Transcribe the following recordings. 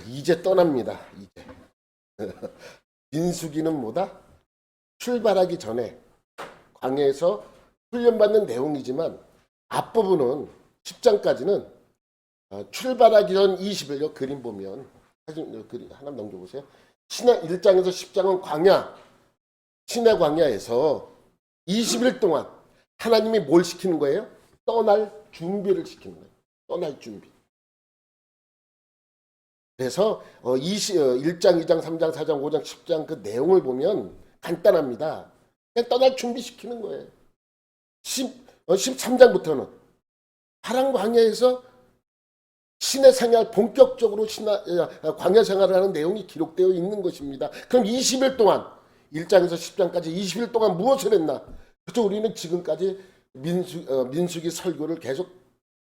이제 떠납니다. 이제. 민수기는 뭐다? 출발하기 전에 광야에서 훈련받는 내용이지만 앞부분은 10장까지는 출발하기 전 20일 그림 보면 사진 그림 하나 넘겨보세요. 신의 1장에서 10장은 광야, 신의 광야에서 20일 동안 하나님이 뭘 시키는 거예요? 떠날 준비를 시키는 거예요. 떠날 준비. 그래서 1장, 2장, 3장, 4장, 5장, 10장 그 내용을 보면 간단합니다. 그냥 떠날 준비시키는 거예요. 13장부터는 파란 광야에서 신의 생활, 본격적으로 광야 생활을 하는 내용이 기록되어 있는 것입니다. 그럼 20일 동안 1장에서 10장까지 20일 동안 무엇을 했나? 그렇죠. 우리는 지금까지 민수기 설교를 계속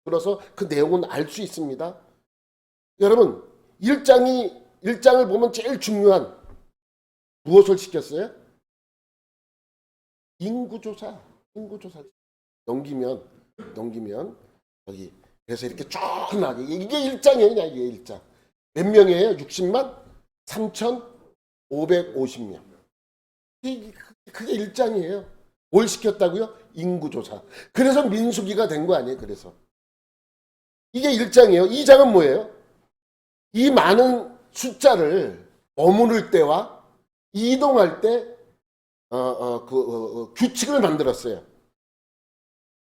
들어서 그 내용은 알 수 있습니다. 여러분 1장을 보면 제일 중요한 무엇을 시켰어요? 인구조사 넘기면 여기 그래서 이렇게 쭉 나게 이게 1장이에요. 이게 1장 몇 명이에요? 60만 3,550명. 그게 1장이에요. 뭘 시켰다고요? 인구조사. 그래서 민수기가 된 거 아니에요? 그래서 이게 1장이에요. 2장은 뭐예요? 이 많은 숫자를 머무를 때와 이동할 때 규칙을 만들었어요.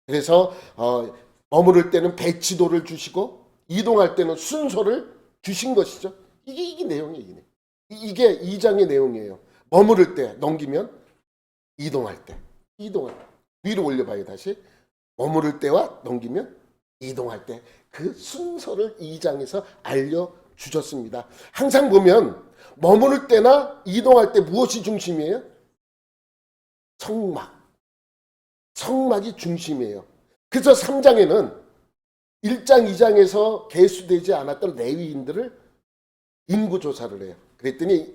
그래서 머무를 때는 배치도를 주시고 이동할 때는 순서를 주신 것이죠. 이게 내용이에요. 이게 2장의 내용이에요. 머무를 때 넘기면 이동할 때 위로 올려봐요. 다시 머무를 때와 넘기면 이동할 때 그 순서를 2장에서 알려주셨습니다. 항상 보면 머무를 때나 이동할 때 무엇이 중심이에요? 성막이 중심이에요. 그래서 3장에는 1장, 2장에서 계수되지 않았던 레위인들을 인구조사를 해요. 그랬더니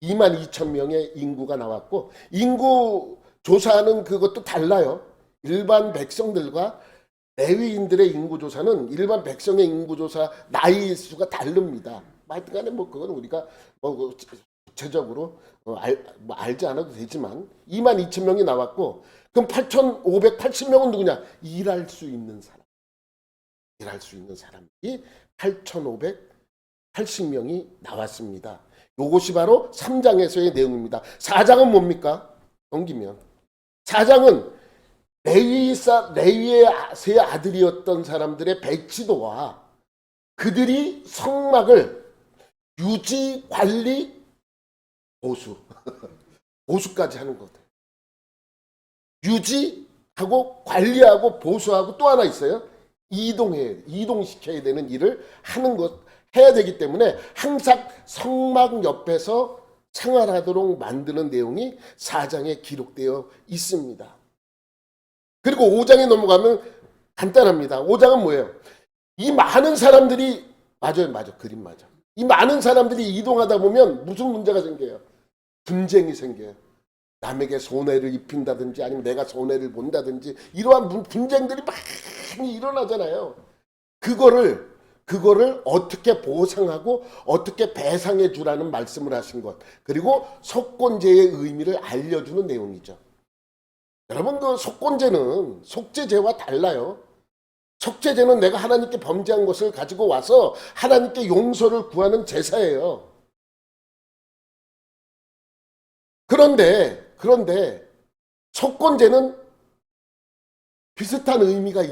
22,000명의 인구가 나왔고 인구 조사하는 그것도 달라요. 일반 백성들과 레위인들의 인구조사는 일반 백성의 인구조사 나이 수가 다릅니다. 하여튼간에 그건 우리가 구체적으로 알지 않아도 되지만 22,000명이 나왔고 그럼 8,580명은 누구냐? 일할 수 있는 사람이 8,580명이 나왔습니다. 이것이 바로 3장에서의 내용입니다. 4장은 뭡니까? 넘기면 4장은 레위의 세 아들이었던 사람들의 배치도와 그들이 성막을 유지, 관리, 보수까지 하는 것. 유지하고 관리하고 보수하고 또 하나 있어요. 이동시켜야 되는 일을 하는 것 해야 되기 때문에 항상 성막 옆에서 생활하도록 만드는 내용이 4장에 기록되어 있습니다. 그리고 5장에 넘어가면 간단합니다. 5장은 뭐예요? 이 많은 사람들이 맞아요. 그림 맞아. 이 많은 사람들이 이동하다 보면 무슨 문제가 생겨요? 분쟁이 생겨요. 남에게 손해를 입힌다든지 아니면 내가 손해를 본다든지 이러한 분쟁들이 많이 일어나잖아요. 그거를 어떻게 보상하고 어떻게 배상해 주라는 말씀을 하신 것. 그리고 속건제의 의미를 알려주는 내용이죠. 여러분 그 속건제는 속죄제와 달라요. 속죄제는 내가 하나님께 범죄한 것을 가지고 와서 하나님께 용서를 구하는 제사예요. 그런데 속건제는 비슷한 의미가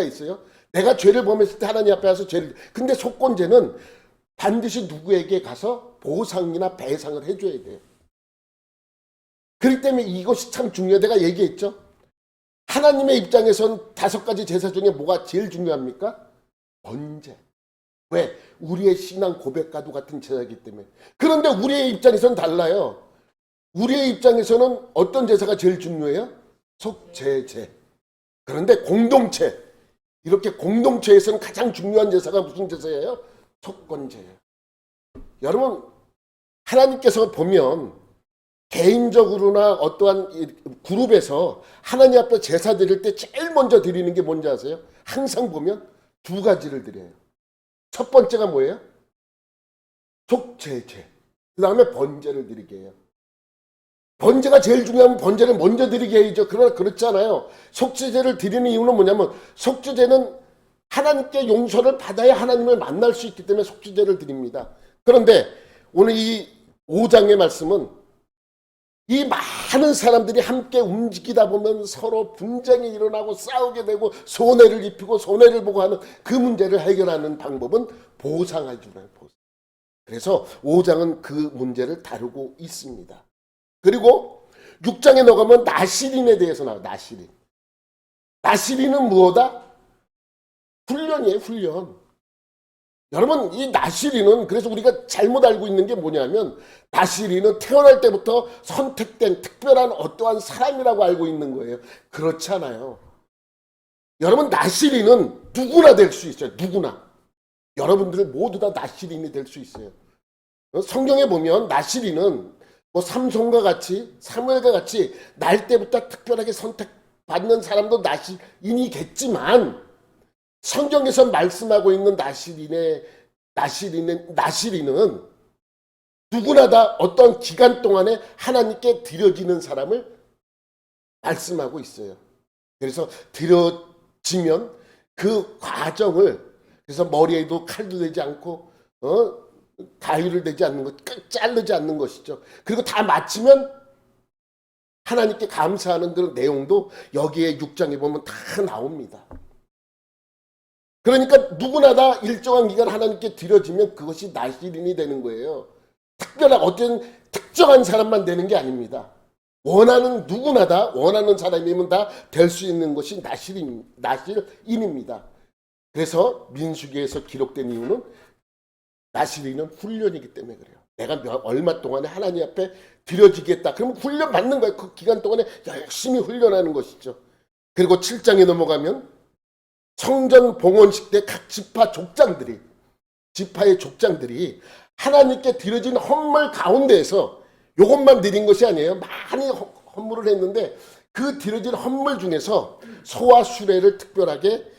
있어요. 내가 죄를 범했을 때 하나님 앞에 와서 근데 속건제는 반드시 누구에게 가서 보상이나 배상을 해줘야 돼요. 그렇기 때문에 이것이 참 중요해요. 내가 얘기했죠. 하나님의 입장에선 5가지 제사 중에 뭐가 제일 중요합니까? 번제. 왜? 우리의 신앙 고백과도 같은 제사이기 때문에. 그런데 우리의 입장에서는 달라요. 우리의 입장에서는 어떤 제사가 제일 중요해요? 속죄제. 그런데 공동체. 이렇게 공동체에서는 가장 중요한 제사가 무슨 제사예요? 속건제예요. 여러분 하나님께서 보면 개인적으로나 어떠한 그룹에서 하나님 앞에 제사 드릴 때 제일 먼저 드리는 게 뭔지 아세요? 항상 보면 2가지를 드려요. 첫 번째가 뭐예요? 속죄제. 그 다음에 번제를 드리게 해요. 번제가 제일 중요하면 번제를 먼저 드리게 해야죠. 그러나 그렇지 않아요. 속죄제를 드리는 이유는 뭐냐면 속죄제는 하나님께 용서를 받아야 하나님을 만날 수 있기 때문에 속죄제를 드립니다. 그런데 오늘 이 5장의 말씀은 이 많은 사람들이 함께 움직이다 보면 서로 분쟁이 일어나고 싸우게 되고 손해를 입히고 손해를 보고 하는 그 문제를 해결하는 방법은 보상할 줄 알아요. 보상. 그래서 5장은 그 문제를 다루고 있습니다. 그리고 6장에 넘어가면 나실인에 대해서 나와요. 나실인. 나실인은 무엇이다? 훈련이에요. 훈련. 여러분 이 나실인은 그래서 우리가 잘못 알고 있는 게 뭐냐면 나실인은 태어날 때부터 선택된 특별한 어떠한 사람이라고 알고 있는 거예요. 그렇지 않아요. 여러분 나실인은 누구나 될 수 있어요. 누구나. 여러분들 모두 다 나실인이 될 수 있어요. 성경에 보면 나실인은 뭐 삼손과 같이 사무엘과 같이 날 때부터 특별하게 선택받는 사람도 나실인이겠지만 성경에서 말씀하고 있는 나실인은 누구나 다 어떤 기간 동안에 하나님께 드려지는 사람을 말씀하고 있어요. 그래서 드려지면 그 과정을 그래서 머리에도 칼도 되지 않고 가위를 대지 않는 것, 자르지 않는 것이죠. 그리고 다 마치면 하나님께 감사하는 그 내용도 여기에 6장에 보면 다 나옵니다. 그러니까 누구나 다 일정한 기간 하나님께 드려지면 그것이 나실인이 되는 거예요. 특별한 어떤 특정한 사람만 되는 게 아닙니다. 누구나 다 원하는 사람이면 다 될 수 있는 것이 나실인입니다. 그래서 민수기에서 기록된 이유는 나실인은 훈련이기 때문에 그래요. 내가 얼마 동안에 하나님 앞에 드려지겠다. 그러면 훈련 받는 거예요. 그 기간 동안에 열심히 훈련하는 것이죠. 그리고 7장에 넘어가면 성전 봉헌식 때 각 지파의 족장들이 하나님께 드려진 헌물 가운데에서 이것만 드린 것이 아니에요. 많이 헌물을 했는데 그 드려진 헌물 중에서 소와 수레를 특별하게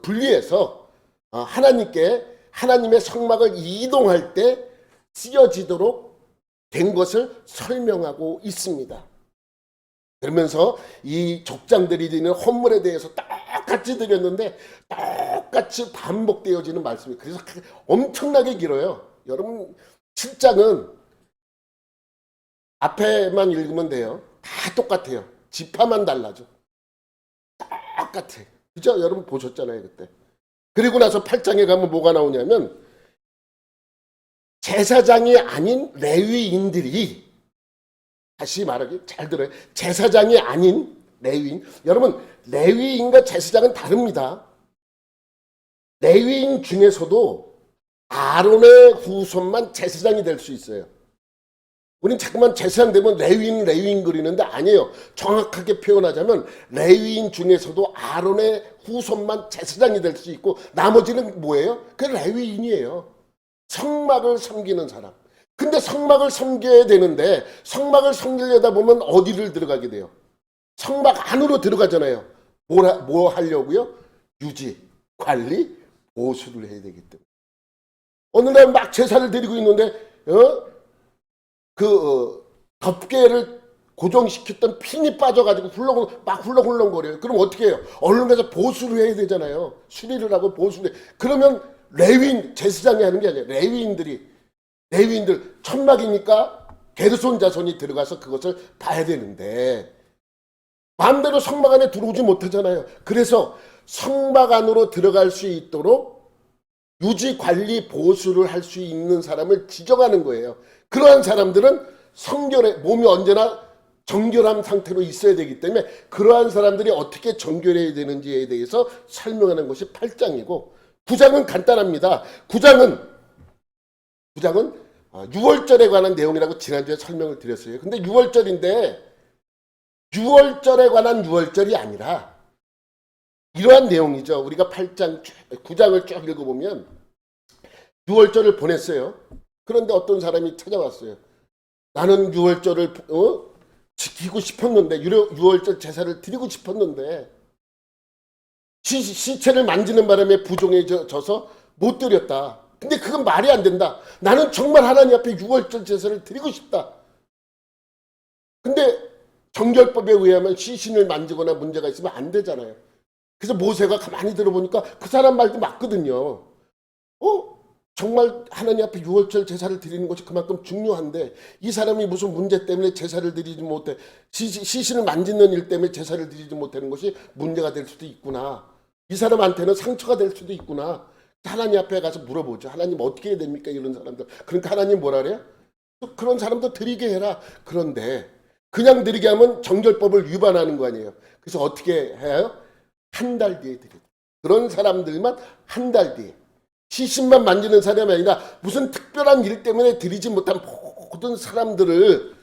분리해서 하나님의 성막을 이동할 때 쓰여지도록 된 것을 설명하고 있습니다. 그러면서 이 족장들이 드리는 헌물에 대해서 똑같이 드렸는데 똑같이 반복되어지는 말씀이 그래서 엄청나게 길어요. 여러분 7장은 앞에만 읽으면 돼요. 다 똑같아요. 지파만 달라져. 똑같아. 그죠? 여러분 보셨잖아요 그때. 그리고 나서 8장에 가면 뭐가 나오냐면 제사장이 아닌 레위인들이 다시 말하기 잘 들어요. 제사장이 아닌 레위인. 여러분 레위인과 제사장은 다릅니다. 레위인 중에서도 아론의 후손만 제사장이 될 수 있어요. 우린 자꾸만 제사장 되면 레위인 그리는데 아니에요. 정확하게 표현하자면 레위인 중에서도 아론의 후손만 제사장이 될 수 있고 나머지는 뭐예요? 그 레위인이에요. 성막을 섬기는 사람. 근데 성막을 섬겨야 되는데 성막을 섬기려다 보면 어디를 들어가게 돼요? 성막 안으로 들어가잖아요. 뭐 하려고요? 유지, 관리, 보수를 해야 되기 때문에. 어느 날 막 제사를 드리고 있는데 덮개를 고정시켰던 핀이 빠져가지고 훌렁훌렁거려요. 그럼 어떻게 해요? 얼른 가서 보수를 해야 되잖아요. 수리를 하고 보수를 해. 그러면 레위인, 제사장이 하는 게 아니에요. 레위인들 천막이니까 게르손 자손이 들어가서 그것을 봐야 되는데 마음대로 성막 안에 들어오지 못하잖아요. 그래서 성막 안으로 들어갈 수 있도록 유지, 관리, 보수를 할 수 있는 사람을 지정하는 거예요. 그러한 사람들은 몸이 언제나 정결한 상태로 있어야 되기 때문에 그러한 사람들이 어떻게 정결해야 되는지에 대해서 설명하는 것이 8장이고 9장은 간단합니다. 9장은 6월절에 관한 내용이라고 지난주에 설명을 드렸어요. 근데 6월절인데 6월절에 관한 6월절이 아니라 이러한 내용이죠. 우리가 9장을 쭉 읽어보면 6월절을 보냈어요. 그런데 어떤 사람이 찾아왔어요. 나는 6월절을 지키고 싶었는데 6월절 제사를 드리고 싶었는데 시체를 만지는 바람에 부종해져서 못 드렸다. 근데 그건 말이 안 된다. 나는 정말 하나님 앞에 유월절 제사를 드리고 싶다. 근데 정결법에 의하면 시신을 만지거나 문제가 있으면 안 되잖아요. 그래서 모세가 가만히 들어보니까 그 사람 말도 맞거든요. 정말 하나님 앞에 유월절 제사를 드리는 것이 그만큼 중요한데 이 사람이 무슨 문제 때문에 제사를 드리지 못해 시신을 만지는 일 때문에 제사를 드리지 못하는 것이 문제가 될 수도 있구나. 이 사람한테는 상처가 될 수도 있구나. 하나님 앞에 가서 물어보죠. 하나님 어떻게 해야 됩니까? 이런 사람들. 그러니까 하나님 뭐라 그래요? 그런 사람도 드리게 해라. 그런데 그냥 드리게 하면 정결법을 위반하는 거 아니에요. 그래서 어떻게 해요? 한 달 뒤에 드리고. 그런 사람들만 한 달 뒤에. 시신만 만지는 사람이 아니라 무슨 특별한 일 때문에 드리지 못한 모든 사람들을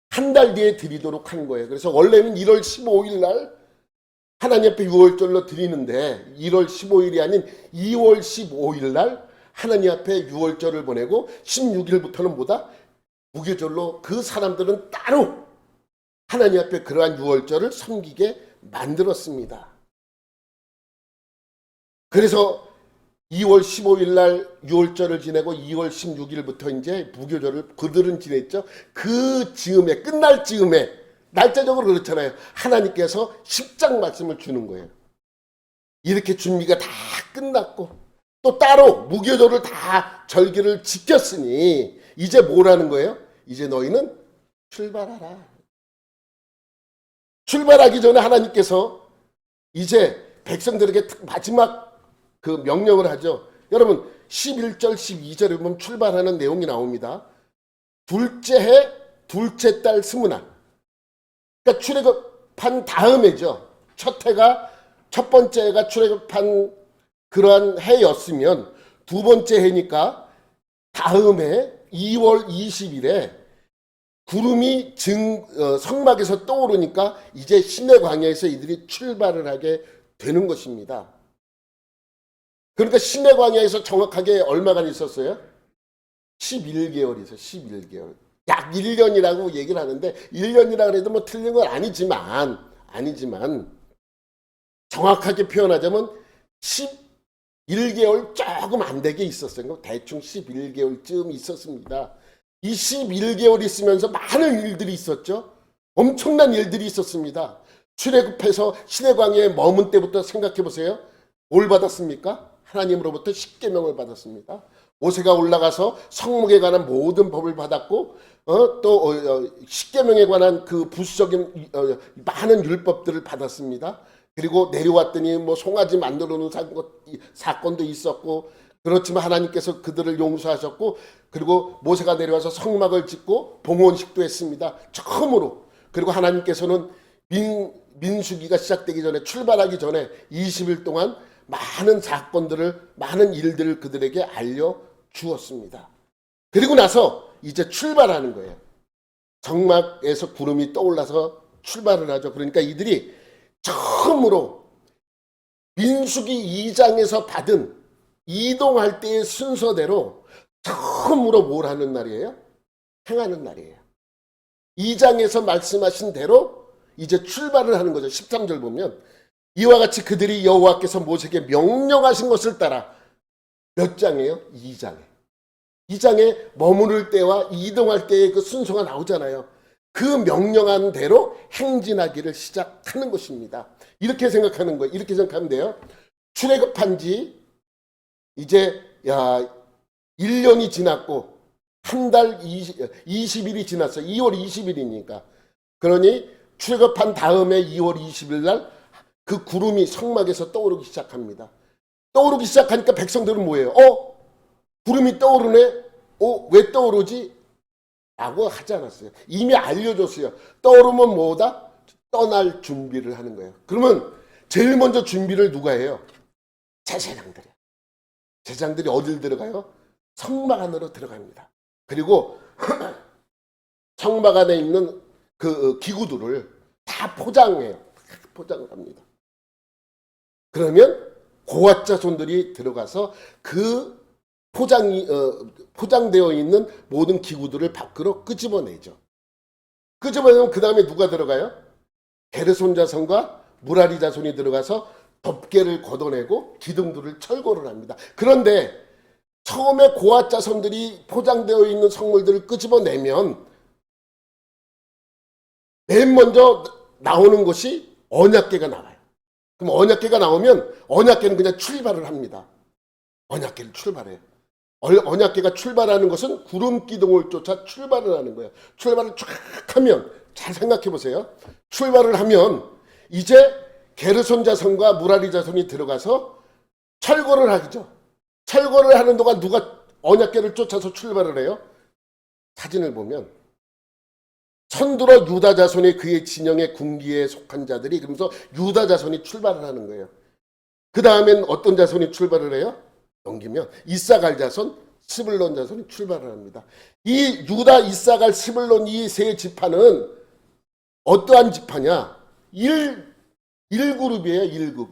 한 달 뒤에 드리도록 한 거예요. 그래서 원래는 1월 15일 날 하나님 앞에 유월절로 드리는데 1월 15일이 아닌 2월 15일 날 하나님 앞에 유월절을 보내고 16일부터는 뭐다? 무교절로 그 사람들은 따로 하나님 앞에 그러한 유월절을 섬기게 만들었습니다. 그래서 2월 15일 날 유월절을 지내고 2월 16일부터 이제 무교절을 그들은 지냈죠. 그 즈음에 끝날 즈음에 날짜적으로 그렇잖아요. 하나님께서 10장 말씀을 주는 거예요. 이렇게 준비가 다 끝났고 또 따로 무교절을 다 절기를 지켰으니 이제 뭐라는 거예요? 이제 너희는 출발하라. 출발하기 전에 하나님께서 이제 백성들에게 마지막 그 명령을 하죠. 여러분 11절 12절에 보면 출발하는 내용이 나옵니다. 둘째 해 둘째 달 스무날. 그러니까 출애굽한 다음에죠. 첫 번째 해가 출애굽한 그러한 해였으면 두 번째 해니까 다음해 2월 20일에 구름이 성막에서 떠오르니까 이제 시내 광야에서 이들이 출발을 하게 되는 것입니다. 그러니까 시내 광야에서 정확하게 얼마간 있었어요? 11개월이죠. 11개월. 약 1년이라고 얘기를 하는데 1년이라 해도 뭐 틀린 건 아니지만 정확하게 표현하자면 11개월 조금 안 되게 있었어요. 대충 11개월쯤 있었습니다. 이 11개월 있으면서 많은 일들이 있었죠. 엄청난 일들이 있었습니다. 출애굽해서 시내광야에 머문 때부터 생각해 보세요. 뭘 받았습니까? 하나님으로부터 십계명을 받았습니다. 모세가 올라가서 성목에 관한 모든 법을 받았고 또 십계명에 관한 그 부수적인 많은 율법들을 받았습니다. 그리고 내려왔더니 뭐 송아지 만들어 놓은 사건도 있었고 그렇지만 하나님께서 그들을 용서하셨고 그리고 모세가 내려와서 성막을 짓고 봉헌식도 했습니다. 처음으로. 그리고 하나님께서는 민수기가 시작되기 전에 출발하기 전에 20일 동안 많은 사건들을 많은 일들을 그들에게 알려주었습니다. 그리고 나서 이제 출발하는 거예요. 성막에서 구름이 떠올라서 출발을 하죠. 그러니까 이들이 처음으로 민수기 2장에서 받은 이동할 때의 순서대로 처음으로 뭘 하는 날이에요? 행하는 날이에요. 2장에서 말씀하신 대로 이제 출발을 하는 거죠. 13절 보면 이와 같이 그들이 여호와께서 모세에게 명령하신 것을 따라 몇 장이에요? 2장에. 2장에 머무를 때와 이동할 때의 그 순서가 나오잖아요. 그 명령한 대로 행진하기를 시작하는 것입니다. 이렇게 생각하는 거예요. 이렇게 생각하면 돼요. 출애굽한 지 이제 1년이 지났고 한 달 20일이 지났어요. 2월 20일이니까. 그러니 출애굽한 다음에 2월 20일 날 그 구름이 성막에서 떠오르기 시작합니다. 떠오르기 시작하니까 백성들은 뭐예요? 구름이 떠오르네? 왜 떠오르지? 라고 하지 않았어요. 이미 알려줬어요. 떠오르면 뭐다? 떠날 준비를 하는 거예요. 그러면 제일 먼저 준비를 누가 해요? 제사장들이에요. 제사장들이 어딜 들어가요? 성막 안으로 들어갑니다. 그리고 성막 안에 있는 그 기구들을 다 포장해요. 포장을 합니다. 그러면 고앗 자손들이 들어가서 그 포장되어 있는 모든 기구들을 밖으로 끄집어내죠. 끄집어내면 그 다음에 누가 들어가요? 게르손 자손과 무라리 자손이 들어가서 덮개를 걷어내고 기둥들을 철거를 합니다. 그런데 처음에 고아 자손들이 포장되어 있는 성물들을 끄집어내면 맨 먼저 나오는 것이 언약궤가 나와요. 그럼 언약궤가 나오면 언약궤는 그냥 출발을 합니다. 언약궤를 출발해요. 언약궤가 출발하는 것은 구름 기둥을 쫓아 출발을 하는 거예요. 출발을 쫙 하면 잘 생각해 보세요. 출발을 하면 이제 게르손 자손과 무라리 자손이 들어가서 철거를 하죠. 철거를 하는 동안 누가 언약궤를 쫓아서 출발을 해요? 사진을 보면 선두로 유다 자손이 그의 진영의 군기에 속한 자들이, 그러면서 유다 자손이 출발을 하는 거예요. 그 다음엔 어떤 자손이 출발을 해요? 넘기면 이사갈 자손, 스불론 자손이 출발을 합니다. 이 유다, 이사갈, 스불론 이 세 지파는 어떠한 지파냐? 1그룹이에요. 1그룹.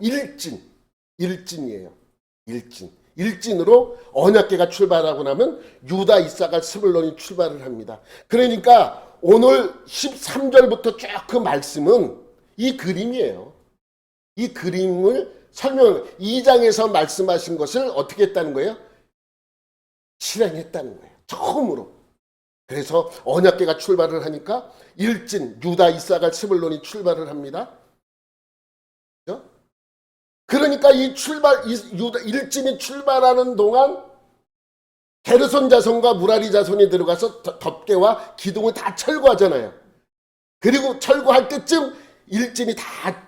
일진이에요. 일진으로 언약궤가 출발하고 나면 유다, 이사갈, 스불론이 출발을 합니다. 그러니까 오늘 13절부터 쭉 그 말씀은 이 그림이에요. 이 그림을 설명을 2장에서 말씀하신 것을 어떻게 했다는 거예요? 실행했다는 거예요. 처음으로. 그래서 언약궤가 출발을 하니까 일진, 유다, 이사갈, 스불론이 출발을 합니다. 그렇죠? 그러니까 이 일진이 출발하는 동안 게르손 자손과 무라리 자손이 들어가서 덮개와 기둥을 다 철거하잖아요. 그리고 철거할 때쯤 일진이 다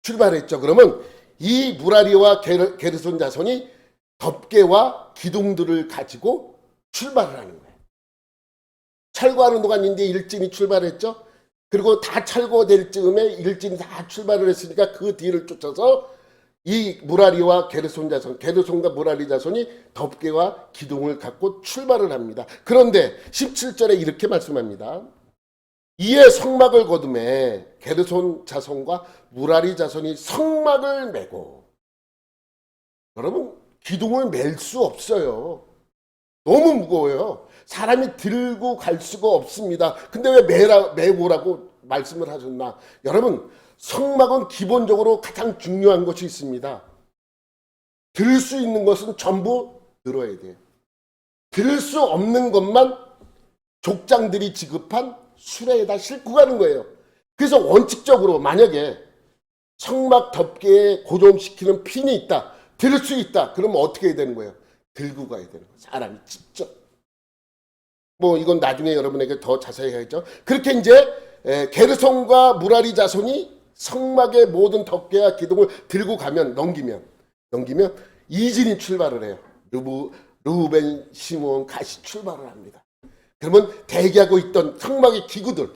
출발했죠. 그러면 이 무라리와 게르손 자손이 덮개와 기둥들을 가지고 출발을 하는 거예요. 철거하는 동안 이제 일진이 출발했죠. 그리고 다 철거될 즈음에 일진이 다 출발을 했으니까 그 뒤를 쫓아서 이 무라리와 게르손 자손, 게르손과 무라리 자손이 덮개와 기둥을 갖고 출발을 합니다. 그런데 17절에 이렇게 말씀합니다. 이에 성막을 거두매 게르손 자손과 무라리 자손이 성막을 메고, 여러분 기둥을 맬 수 없어요. 너무 무거워요. 사람이 들고 갈 수가 없습니다. 근데 왜 메고라고 말씀을 하셨나? 여러분 성막은 기본적으로 가장 중요한 것이 있습니다. 들 수 있는 것은 전부 들어야 돼요. 들 수 없는 것만 족장들이 지급한 수레에다 싣고 가는 거예요. 그래서 원칙적으로 만약에 성막 덮개에 고정시키는 핀이 있다, 들 수 있다, 그러면 어떻게 해야 되는 거예요? 들고 가야 되는 거예요. 사람이 직접. 뭐 이건 나중에 여러분에게 더 자세히 해야죠. 그렇게 이제 게르손과 무라리 자손이 성막의 모든 덮개와 기둥을 들고 가면, 넘기면 이진이 출발을 해요. 르우벤, 시므온, 갓이 출발을 합니다. 그러면 대기하고 있던 성막의 기구들이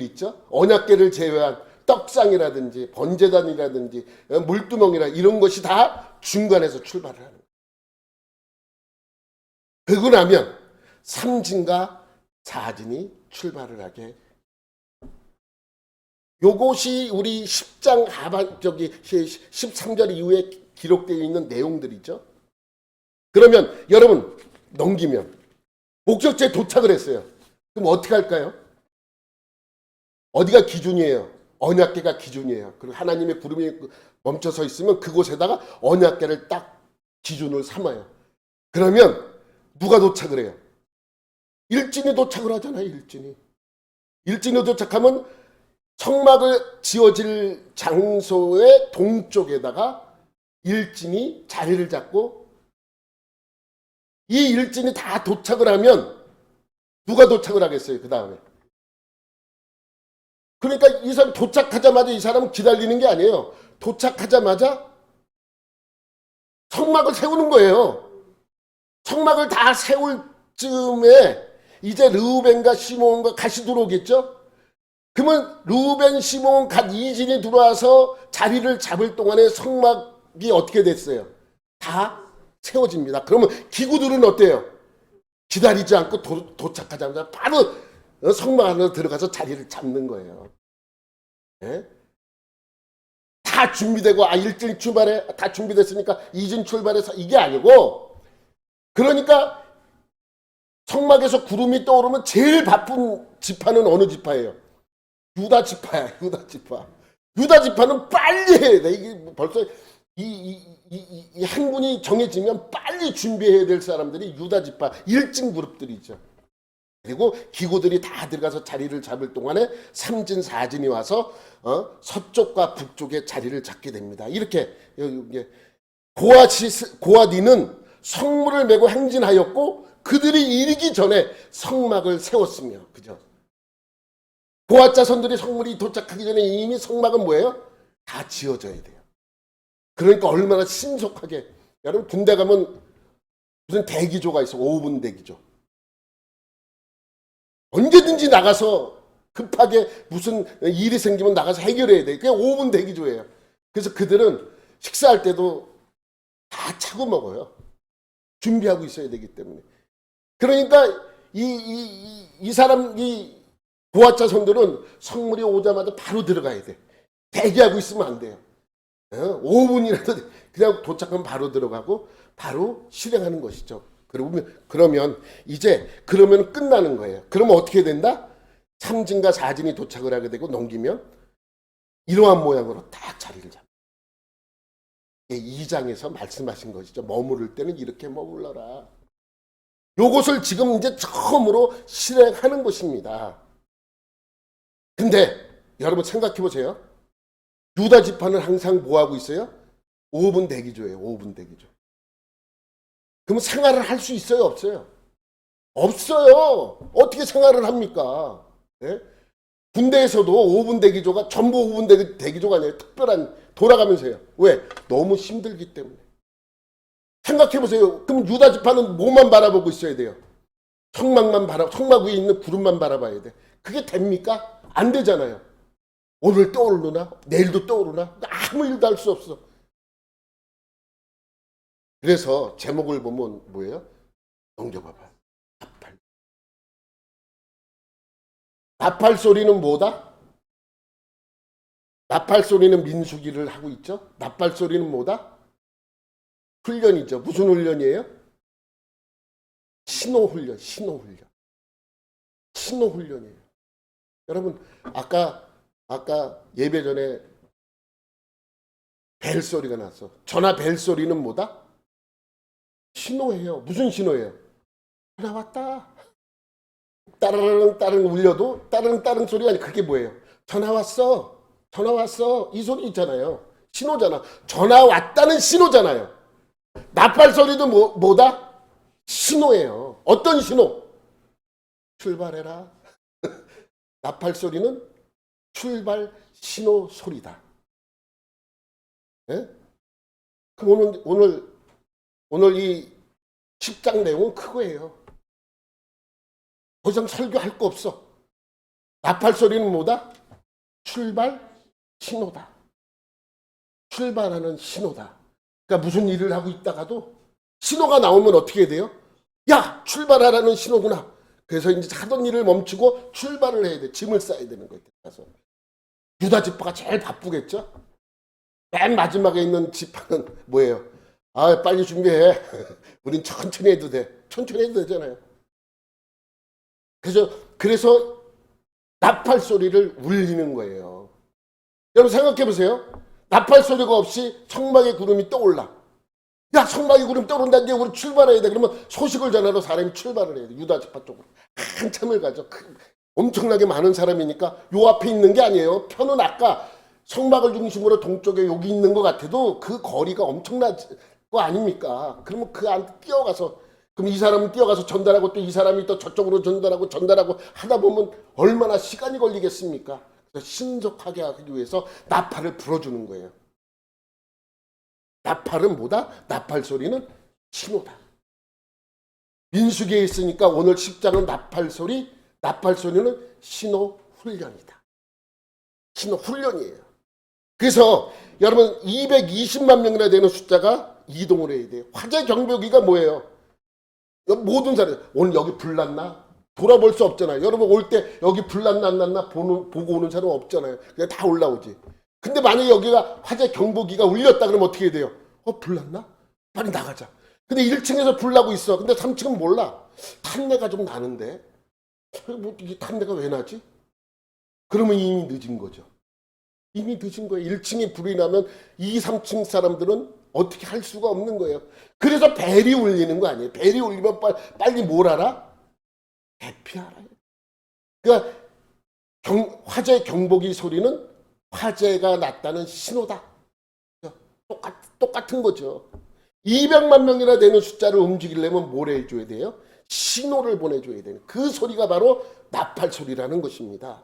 있죠. 언약궤를 제외한 떡상이라든지 번제단이라든지 물두멍이라 이런 것이 다 중간에서 출발을 하는 거예요. 그러고 나면 3진과 4진이 출발을 하게. 요것이 우리 10장 하반 13절 이후에 기록되어 있는 내용들이죠. 그러면 여러분 넘기면 목적지에 도착을 했어요. 그럼 어떻게 할까요? 어디가 기준이에요? 언약궤가 기준이에요. 그리고 하나님의 구름이 멈춰서 있으면 그곳에다가 언약궤를 딱 기준을 삼아요. 그러면 누가 도착을 해요? 일진이 도착을 하잖아요. 일진이 도착하면 성막을 지어질 장소의 동쪽에다가 일진이 자리를 잡고, 이 일진이 다 도착을 하면 누가 도착을 하겠어요? 그 다음에. 그러니까 이 사람 도착하자마자 이 사람은 기다리는 게 아니에요. 도착하자마자 성막을 세우는 거예요. 성막을 다 세울 즈음에 이제 르우벤과 시므온과 갓이 들어오겠죠? 그러면 르우벤, 시므온, 갓 이진이 들어와서 자리를 잡을 동안에 성막이 어떻게 됐어요? 다 세워집니다. 그러면 기구들은 어때요? 기다리지 않고 도착하자마자 바로 성막 안으로 들어가서 자리를 잡는 거예요. 네? 다 준비되고, 일진 출발해, 다 준비됐으니까 이진 출발해서, 이게 아니고, 그러니까 성막에서 구름이 떠오르면 제일 바쁜 지파는 어느 지파예요? 유다 지파야. 유다 지파. 유다 지파는 빨리 해야 돼. 이게 벌써 이 행군이 정해지면 빨리 준비해야 될 사람들이 유다 지파 일진 그룹들이죠. 그리고 기구들이 다 들어가서 자리를 잡을 동안에 삼진 사진이 와서 서쪽과 북쪽에 자리를 잡게 됩니다. 이렇게 고아디는 성물을 메고 행진하였고 그들이 이르기 전에 성막을 세웠으며, 그죠? 고아 자손들이 성물이 도착하기 전에 이미 성막은 뭐예요? 다 지어져야 돼요. 그러니까 얼마나 신속하게. 여러분 군대 가면 무슨 대기조가 있어. 5분 대기조. 언제든지 나가서 급하게 무슨 일이 생기면 나가서 해결해야 돼. 그게 5분 대기조예요. 그래서 그들은 식사할 때도 다 차고 먹어요. 준비하고 있어야 되기 때문에. 그러니까 이 고아자 손들은 성물이 오자마자 바로 들어가야 돼. 대기하고 있으면 안 돼요. 5분이라도 그냥 도착하면 바로 들어가고 바로 실행하는 것이죠. 그러면 끝나는 거예요. 그러면 어떻게 된다? 삼진과 사진이 도착을 하게 되고 넘기면 이러한 모양으로 딱 자리를 잡아요. 2장에서 말씀하신 것이죠. 머무를 때는 이렇게 머물러라. 요것을 지금 이제 처음으로 실행하는 것입니다. 근데 여러분 생각해 보세요. 유다 지파는 항상 뭐 하고 있어요? 5분 대기조예요. 5분 대기조. 그럼 생활을 할 수 있어요? 없어요? 없어요. 어떻게 생활을 합니까? 네? 군대에서도 5분 대기조가 전부 5분 대기조가 아니에요. 특별한 돌아가면서요. 왜? 너무 힘들기 때문에. 생각해 보세요. 그럼 유다 지파는 뭐만 바라보고 있어야 돼요? 성막 위에 있는 구름만 바라봐야 돼. 그게 됩니까? 안 되잖아요. 오늘 떠오르나? 내일도 떠오르나? 아무 일도 할 수 없어. 그래서 제목을 보면 뭐예요? 넘겨봐봐. 나팔. 나팔 소리는 뭐다? 나팔 소리는 민수기를 하고 있죠. 나팔 소리는 뭐다? 훈련이죠. 무슨 훈련이에요? 신호훈련. 신호훈련이에요. 여러분 아까 예배 전에 벨 소리가 났어. 전화 벨 소리는 뭐다? 신호예요. 무슨 신호예요? 전화 왔다. 따르릉 따르릉 울려도 따르릉 따르릉 소리가 아니라 그게 뭐예요? 전화 왔어. 전화 왔어. 이 소리 있잖아요. 신호잖아. 전화 왔다는 신호잖아요. 나팔 소리도 뭐다? 신호예요. 어떤 신호? 출발해라. 나팔 소리는 출발 신호 소리다. 예? 그럼 오늘 이 10장 내용은 그거예요. 더 이상 설교할 거 없어. 나팔 소리는 뭐다? 출발 신호다. 출발하는 신호다. 그러니까 무슨 일을 하고 있다가도 신호가 나오면 어떻게 돼요? 야, 출발하라는 신호구나. 그래서 이제 하던 일을 멈추고 출발을 해야 돼. 짐을 싸야 되는 거예요. 그래서 유다 지파가 제일 바쁘겠죠? 맨 마지막에 있는 지파는 뭐예요? 아, 빨리 준비해. 우린 천천히 해도 돼. 천천히 해도 되잖아요. 그래서 나팔 소리를 울리는 거예요. 여러분 생각해 보세요. 나팔 소리가 없이 성막의 구름이 떠올라. 야, 성막의 구름 떠오른다. 이제 우리 출발해야 돼. 그러면 소식을 전하러 사람이 출발을 해야 돼. 유다 지파 쪽으로. 한참을 가죠. 엄청나게 많은 사람이니까 요 앞에 있는 게 아니에요. 편은 아까 성막을 중심으로 동쪽에 여기 있는 것 같아도 그 거리가 엄청난 거 아닙니까? 그러면 그 안에 뛰어가서, 그럼 이 사람은 뛰어가서 전달하고 또 이 사람이 또 저쪽으로 전달하고 하다 보면 얼마나 시간이 걸리겠습니까? 그래서 신속하게 하기 위해서 나팔을 불어주는 거예요. 나팔은 뭐다? 나팔 소리는 신호다. 민수기에 있으니까 오늘 10장은 나팔 소리는 신호 훈련이다. 신호 훈련이에요. 그래서 여러분 220만 명이나 되는 숫자가 이동을 해야 돼요. 화재 경보기가 뭐예요? 모든 사람 오늘 여기 불 났나? 돌아볼 수 없잖아요. 여러분 올 때 여기 불 났나 안 났나 보고 오는 사람 없잖아요. 그냥 다 올라오지. 근데 만약에 여기가 화재 경보기가 울렸다 그러면 어떻게 해야 돼요? 불 났나? 빨리 나가자. 근데 1층에서 불 나고 있어. 근데 3층은 몰라. 탄내가 좀 나는데 뭐 이게 탄내가 왜 나지? 그러면 이미 늦은 거죠. 이미 늦은 거예요. 1층이 불이 나면 2, 3층 사람들은 어떻게 할 수가 없는 거예요. 그래서 벨이 울리는 거 아니에요. 벨이 울리면 빨리 뭘 알아? 대피하라. 그러니까 화재 경보기 소리는 화재가 났다는 신호다. 똑같은 거죠. 200만 명이나 되는 숫자를 움직이려면 뭘 해줘야 돼요? 신호를 보내줘야 되는 그 소리가 바로 나팔 소리라는 것입니다.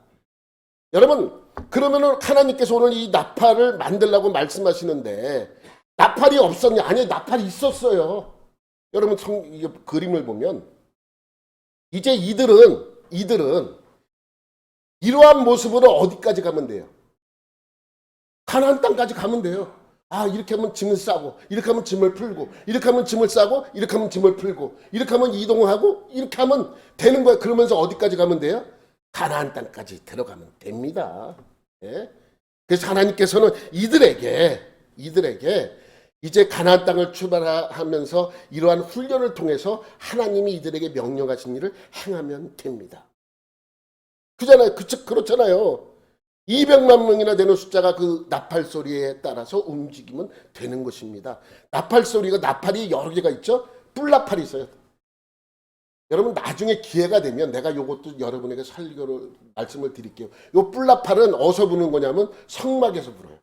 여러분, 그러면은 하나님께서 오늘 이 나팔을 만들라고 말씀하시는데 나팔이 없었냐? 아니, 나팔이 있었어요. 여러분, 이 그림을 보면 이제 이들은 이러한 모습으로 어디까지 가면 돼요? 가나안 땅까지 가면 돼요. 아, 이렇게 하면 짐을 싸고, 이렇게 하면 짐을 풀고, 이렇게 하면 짐을 싸고, 이렇게 하면 짐을 풀고, 이렇게 하면 이동하고, 이렇게 하면 되는 거야. 그러면서 어디까지 가면 돼요? 가나안 땅까지 들어가면 됩니다. 예? 그래서 하나님께서는 이들에게 이제 가나안 땅을 출발하면서 이러한 훈련을 통해서 하나님이 이들에게 명령하신 일을 행하면 됩니다. 그렇잖아요. 200만 명이나 되는 숫자가 그 나팔 소리에 따라서 움직이면 되는 것입니다. 나팔이 여러 개가 있죠. 뿔나팔이 있어요. 여러분, 나중에 기회가 되면 내가 이것도 여러분에게 설교로 말씀을 드릴게요. 이 뿔나팔은 어디서 부는 거냐면 성막에서 불어요.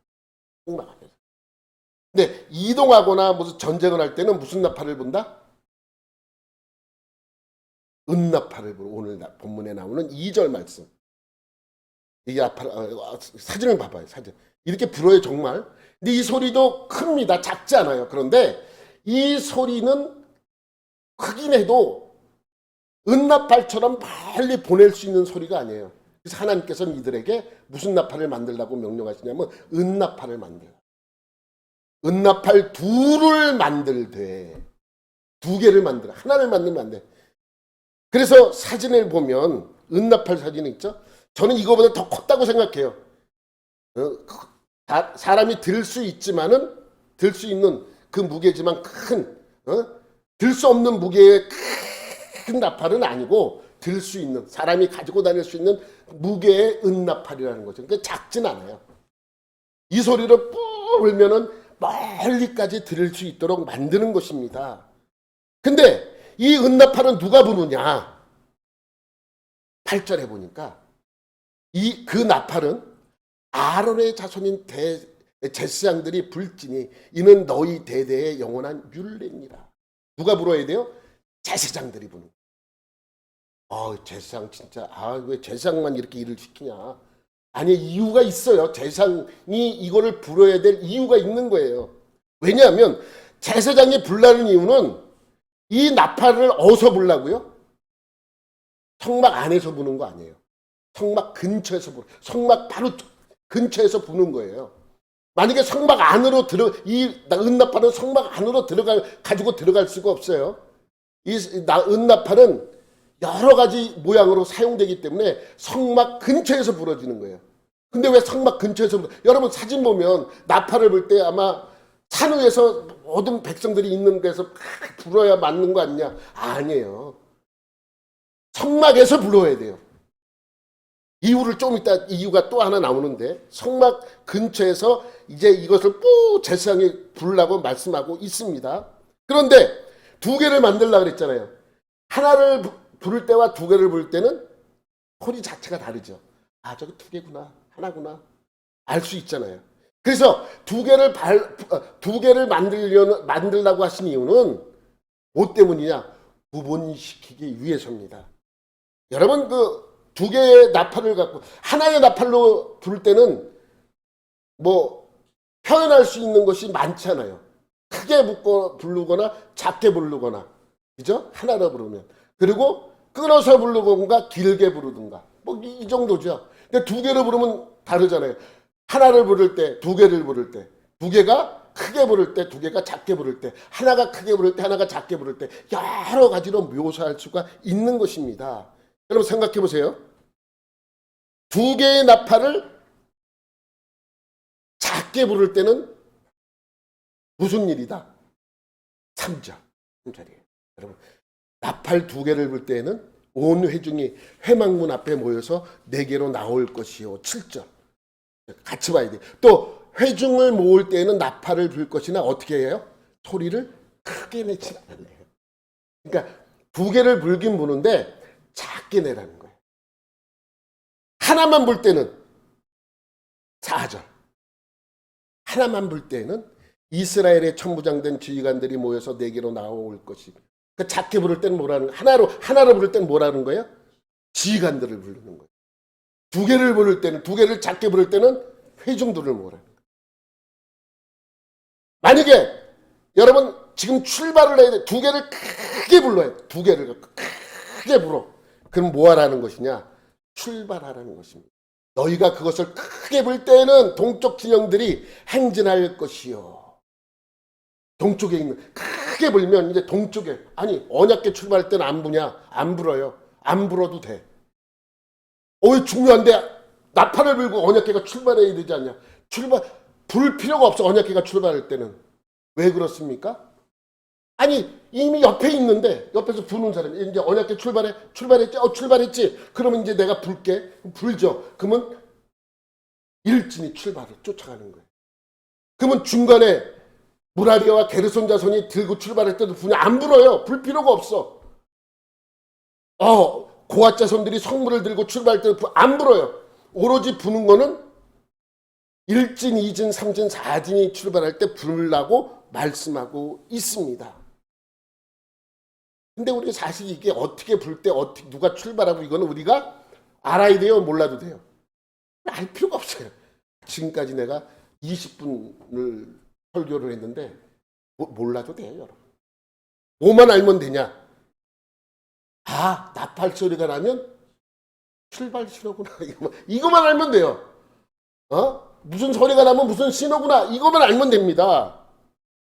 성막 앞에서. 근데 이동하거나 무슨 전쟁을 할 때는 무슨 나팔을 분다? 은나팔을 불어. 오늘 본문에 나오는 2절 말씀. 이 사진을 봐봐요. 사진. 이렇게 불어요, 정말. 근데 이 소리도 큽니다. 작지 않아요. 그런데 이 소리는 크긴 해도 은나팔처럼 멀리 보낼 수 있는 소리가 아니에요. 그래서 하나님께서는 이들에게 무슨 나팔을 만들라고 명령하시냐면 은나팔을 만들라. 은나팔 둘을 만들되, 2개를 만들어. 하나를 만들면 안 돼. 그래서 사진을 보면 은나팔 사진이 있죠. 저는 이거보다 더 컸다고 생각해요. 사람이 들 수 있지만은 들 수 있는 그 무게지만 들 수 없는 무게의 큰 나팔은 아니고 들 수 있는, 사람이 가지고 다닐 수 있는 무게의 은나팔이라는 거죠. 그러니까 작진 않아요. 이 소리를 뿌 울면은 멀리까지 들을 수 있도록 만드는 것입니다. 근데 이 은나팔은 누가 부르냐? 8절에 보니까 그 나팔은 아론의 자손인 제사장들이 불지니 이는 너희 대대의 영원한 율례니라. 누가 불어야 돼요? 제사장들이 부는. 제사장 진짜 왜 제사장만 이렇게 일을 시키냐? 아니, 이유가 있어요. 제사장이 이거를 불어야 될 이유가 있는 거예요. 왜냐하면 제사장이 불라는 이유는 이 나팔을 어디서 불라고요? 성막 안에서 부는 거 아니에요. 성막 근처에서 성막 바로 근처에서 부는 거예요. 만약에 성막 안으로 이 은나팔은 성막 안으로 가지고 들어갈 수가 없어요. 이 은나팔은 여러 가지 모양으로 사용되기 때문에 성막 근처에서 부러지는 거예요. 근데 왜 성막 근처에서 여러분 사진 보면 나팔을 불 때 아마 산 위에서 모든 백성들이 있는 데서 불어야 맞는 거 아니냐? 아니에요. 성막에서 불어야 돼요. 이유를 좀 이따 이유가 또 하나 나오는데 성막 근처에서 이제 이것을 제사장이 부르라고 말씀하고 있습니다. 그런데 2개를 만들려고 그랬잖아요. 하나를 부를 때와 2개를 부를 때는 소리 자체가 다르죠. 저기 2개구나, 하나구나 알 수 있잖아요. 그래서 2개를 만들려고 하신 이유는 뭐 때문이냐? 구분시키기 위해서입니다. 여러분, 2개의 나팔을 갖고 하나의 나팔로 부를 때는 뭐 표현할 수 있는 것이 많잖아요. 크게 부르거나 작게 부르거나, 그죠? 하나로 부르면. 그리고 끊어서 부르든가 길게 부르든가 뭐 이 정도죠. 근데 2개로 부르면 다르잖아요. 하나를 부를 때, 2개를 부를 때, 2개가 크게 부를 때, 2개가 작게 부를 때, 하나가 크게 부를 때, 하나가 작게 부를 때 여러 가지로 묘사할 수가 있는 것입니다. 여러분 생각해 보세요. 2개의 나팔을 작게 부를 때는 무슨 일이다? 3절이에요. 여러분, 나팔 2개를 불 때에는 온 회중이 회막문 앞에 모여서 4개로 나올 것이요. 7절. 같이 봐야 돼. 또 회중을 모을 때에는 나팔을 불 것이나 어떻게 해요? 소리를 크게 내지 않아요. 그러니까 두 개를 불긴 부는데 작게 내라는 거예요. 하나만 불 때는 4절. 하나만 불 때는 이스라엘의 천부장된 지휘관들이 모여서 내게로 나올 것이고, 그 작게 부를 때는 뭐라는 거예요? 하나로 부를 때는 뭐라는 거예요? 지휘관들을 부르는 거예요. 두 개를 부를 때는, 두 개를 작게 부를 때는 회중들을 모으라는 거예요. 만약에 여러분 지금 출발을 해야 돼. 두 개를 크게 불러야 돼. 두 개를 크게 불어. 그럼 뭐 하라는 것이냐? 출발하라는 것입니다. 너희가 그것을 크게 불 때에는 동쪽 진영들이 행진할 것이요. 동쪽에 있는, 크게 불면 이제 동쪽에, 아니 언약궤 출발할 때는 안 부냐? 안 불어요. 안 불어도 돼. 왜 중요한데 나팔을 불고 언약궤가 출발해야 되지 않냐? 불 필요가 없어. 언약궤가 출발할 때는. 왜 그렇습니까? 아니 이미 옆에 있는데 옆에서 부는 사람이 이제 언약궤 출발했지? 출발했지? 그러면 이제 내가 불게. 불죠. 그러면 일진이 출발을 쫓아가는 거예요. 그러면 중간에 무라리아와 게르손 자손이 들고 출발할 때도 부냐? 안 불어요. 불 필요가 없어. 고앗 자손들이 성물을 들고 출발할 때도 안 불어요. 오로지 부는 거는 1진, 2진, 3진, 4진이 출발할 때 부르라고 말씀하고 있습니다. 근데 우리가 사실 이게 어떻게 불 때 어떻게 누가 출발하고 이거는 우리가 알아야 돼요? 몰라도 돼요? 알 필요가 없어요. 지금까지 내가 20분을 설교를 했는데 몰라도 돼요, 여러분. 뭐만 알면 되냐? 나팔 소리가 나면 출발 신호구나. 이거만 알면 돼요. 무슨 소리가 나면 무슨 신호구나. 이거만 알면 됩니다.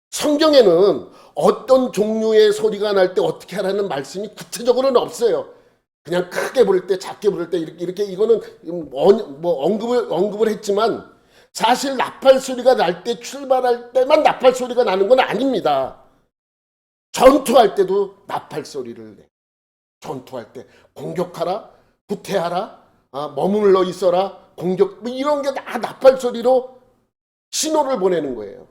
성경에는 어떤 종류의 소리가 날 때 어떻게 하라는 말씀이 구체적으로는 없어요. 그냥 크게 부를 때, 작게 부를 때 이렇게 이거는 뭐 언급을 했지만 사실 나팔 소리가 날 때 출발할 때만 나팔 소리가 나는 건 아닙니다. 전투할 때도 나팔 소리를 내. 전투할 때 공격하라, 후퇴하라, 머물러 있어라, 공격, 뭐 이런 게 다 나팔 소리로 신호를 보내는 거예요.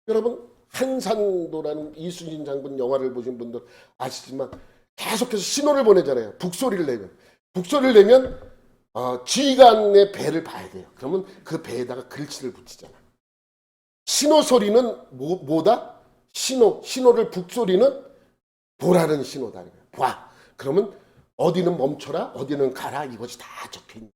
여러분 한산도라는 이순신 장군 영화를 보신 분들 아시지만 계속해서 신호를 보내잖아요. 북소리를 내면 지휘관의 배를 봐야 돼요. 그러면 그 배에다가 글씨를 붙이잖아. 신호 소리는 뭐다? 신호를 북소리는 보라는 신호다. 봐. 그러면 어디는 멈춰라, 어디는 가라. 이것이 다 적혀있는.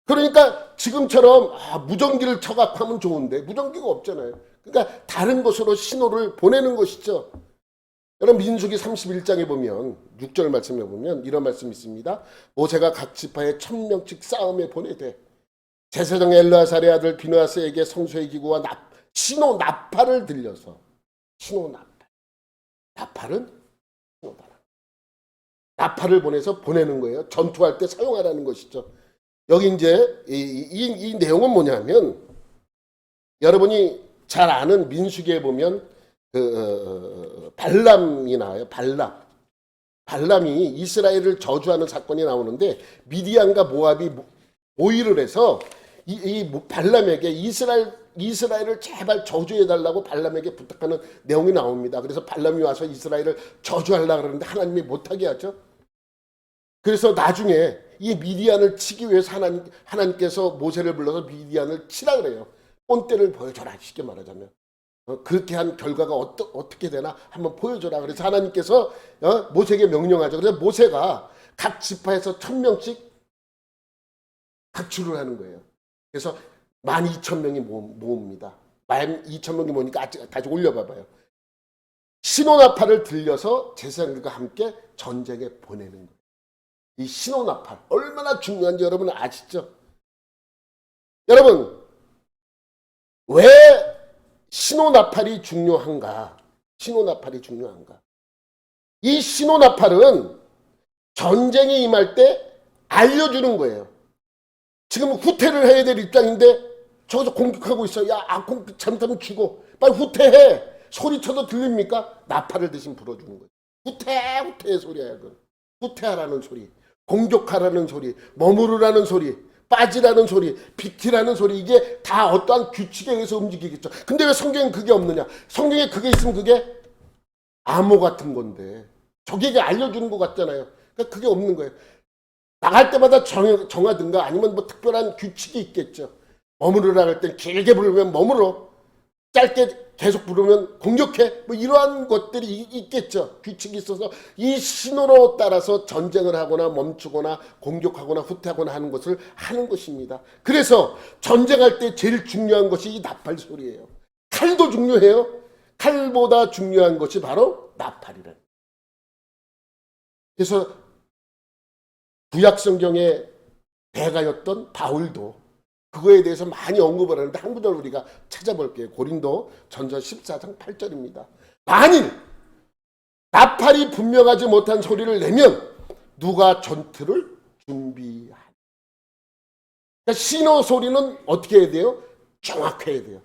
그러니까 지금처럼 무전기를 쳐갖고 하면 좋은데 무전기가 없잖아요. 그러니까 다른 것으로 신호를 보내는 것이죠. 여러분 민수기 31장에 보면 6절 말씀에 보면 이런 말씀이 있습니다. 모세가 각 지파에 1000명씩 싸움에 보내되 제사장 엘르아살의 아들 비누아스에게 성소의 기구와 신호 나팔을 들려서 나팔은 신호다. 나팔을 보내서 보내는 거예요. 전투할 때 사용하라는 것이죠. 여기 이제 이 내용은 뭐냐면 여러분이 잘 아는 민수기에 보면 발람이 나와요. 발람이 이스라엘을 저주하는 사건이 나오는데 미디안과 모압이 모의를 해서 이 발람에게 이스라엘을 제발 저주해달라고 발람에게 부탁하는 내용이 나옵니다. 그래서 발람이 와서 이스라엘을 저주하려고 그러는데 하나님이 못하게 하죠. 그래서 나중에 이 미디안을 치기 위해서 하나님께서 모세를 불러서 미디안을 치라 그래요. 본때를 보여줘라. 쉽게 말하자면. 그렇게 한 결과가 어떻게 되나 한번 보여줘라. 그래서 하나님께서 모세에게 명령하죠. 그래서 모세가 각 지파에서 1000명씩 각출을 하는 거예요. 그래서 12,000명이 모읍니다. 12,000명이 모으니까 다시 올려봐봐요. 신호나팔을 들려서 제사장들과 함께 전쟁에 보내는 거예요. 이 신호나팔 얼마나 중요한지 여러분 아시죠? 여러분 왜 신호나팔이 중요한가? 이 신호나팔은 전쟁에 임할 때 알려주는 거예요. 지금 후퇴를 해야 될 입장인데 저기서 공격하고 있어. 잘못하면 죽어. 빨리 후퇴해. 소리쳐도 들립니까? 나팔을 대신 불어주는 거예요. 후퇴 소리야. 후퇴하라는 소리. 공격하라는 소리. 머무르라는 소리. 빠지라는 소리, 비키라는 소리, 이게 다 어떠한 규칙에 의해서 움직이겠죠. 근데 왜 성경엔 그게 없느냐? 성경에 그게 있으면 그게 암호 같은 건데 적에게 알려주는 것 같잖아요. 그러니까 그게 없는 거예요. 나갈 때마다 정하든가 아니면 뭐 특별한 규칙이 있겠죠. 머무르라 할 땐 길게 부르면 머물러, 짧게 계속 부르면 공격해, 뭐 이러한 것들이 있겠죠. 규칙이 있어서 이 신호로 따라서 전쟁을 하거나 멈추거나 공격하거나 후퇴하거나 하는 것을 하는 것입니다. 그래서 전쟁할 때 제일 중요한 것이 이 나팔 소리예요. 칼도 중요해요. 칼보다 중요한 것이 바로 나팔이래. 그래서 구약 성경의 대가였던 바울도 그거에 대해서 많이 언급을 하는데 한 구절 우리가 찾아볼게요. 고린도 전서 14장 8절입니다. 만일 나팔이 분명하지 못한 소리를 내면 누가 전투를 준비하냐. 그러니까 신호 소리는 어떻게 해야 돼요? 정확해야 돼요.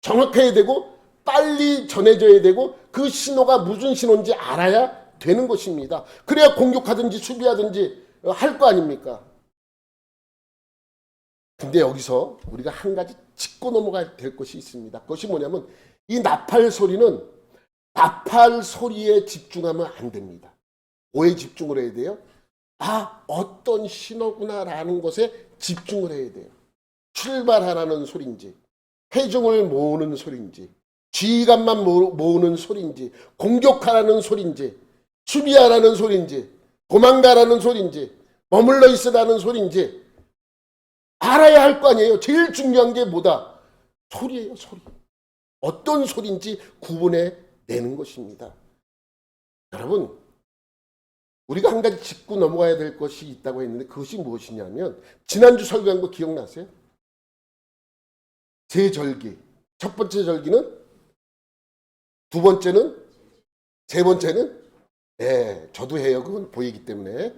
정확해야 되고 빨리 전해져야 되고 그 신호가 무슨 신호인지 알아야 되는 것입니다. 그래야 공격하든지 수비하든지 할 거 아닙니까? 근데 여기서 우리가 한 가지 짚고 넘어가야 될 것이 있습니다. 그것이 뭐냐면 이 나팔 소리는 나팔 소리에 집중하면 안 됩니다. 뭐에 집중을 해야 돼요? 아, 어떤 신호구나라는 것에 집중을 해야 돼요. 출발하라는 소리인지, 회중을 모으는 소리인지, 지휘관만 모으는 소리인지, 공격하라는 소리인지, 수비하라는 소리인지, 도망가라는 소리인지, 머물러 있으라는 소리인지 알아야 할 거 아니에요. 제일 중요한 게 뭐다? 소리예요, 소리. 어떤 소리인지 구분해 내는 것입니다. 여러분, 우리가 한 가지 짚고 넘어가야 될 것이 있다고 했는데 그것이 무엇이냐면 지난주 설교한 거 기억나세요? 세 절기. 첫 번째 절기는, 두 번째는, 세 번째는, 네, 저도 해요. 그건 보이기 때문에.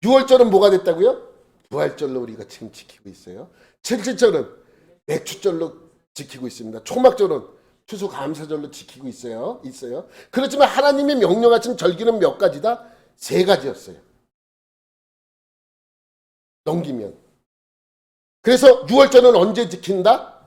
6월절은 뭐가 됐다고요? 부활절로 우리가 지금 지키고 있어요. 7.7절은 맥추절로 지키고 있습니다. 초막절은 추수감사절로 지키고 있어요. 그렇지만 하나님의 명령하신 절기는 몇 가지다? 세 가지였어요. 넘기면. 그래서 6월절은 언제 지킨다?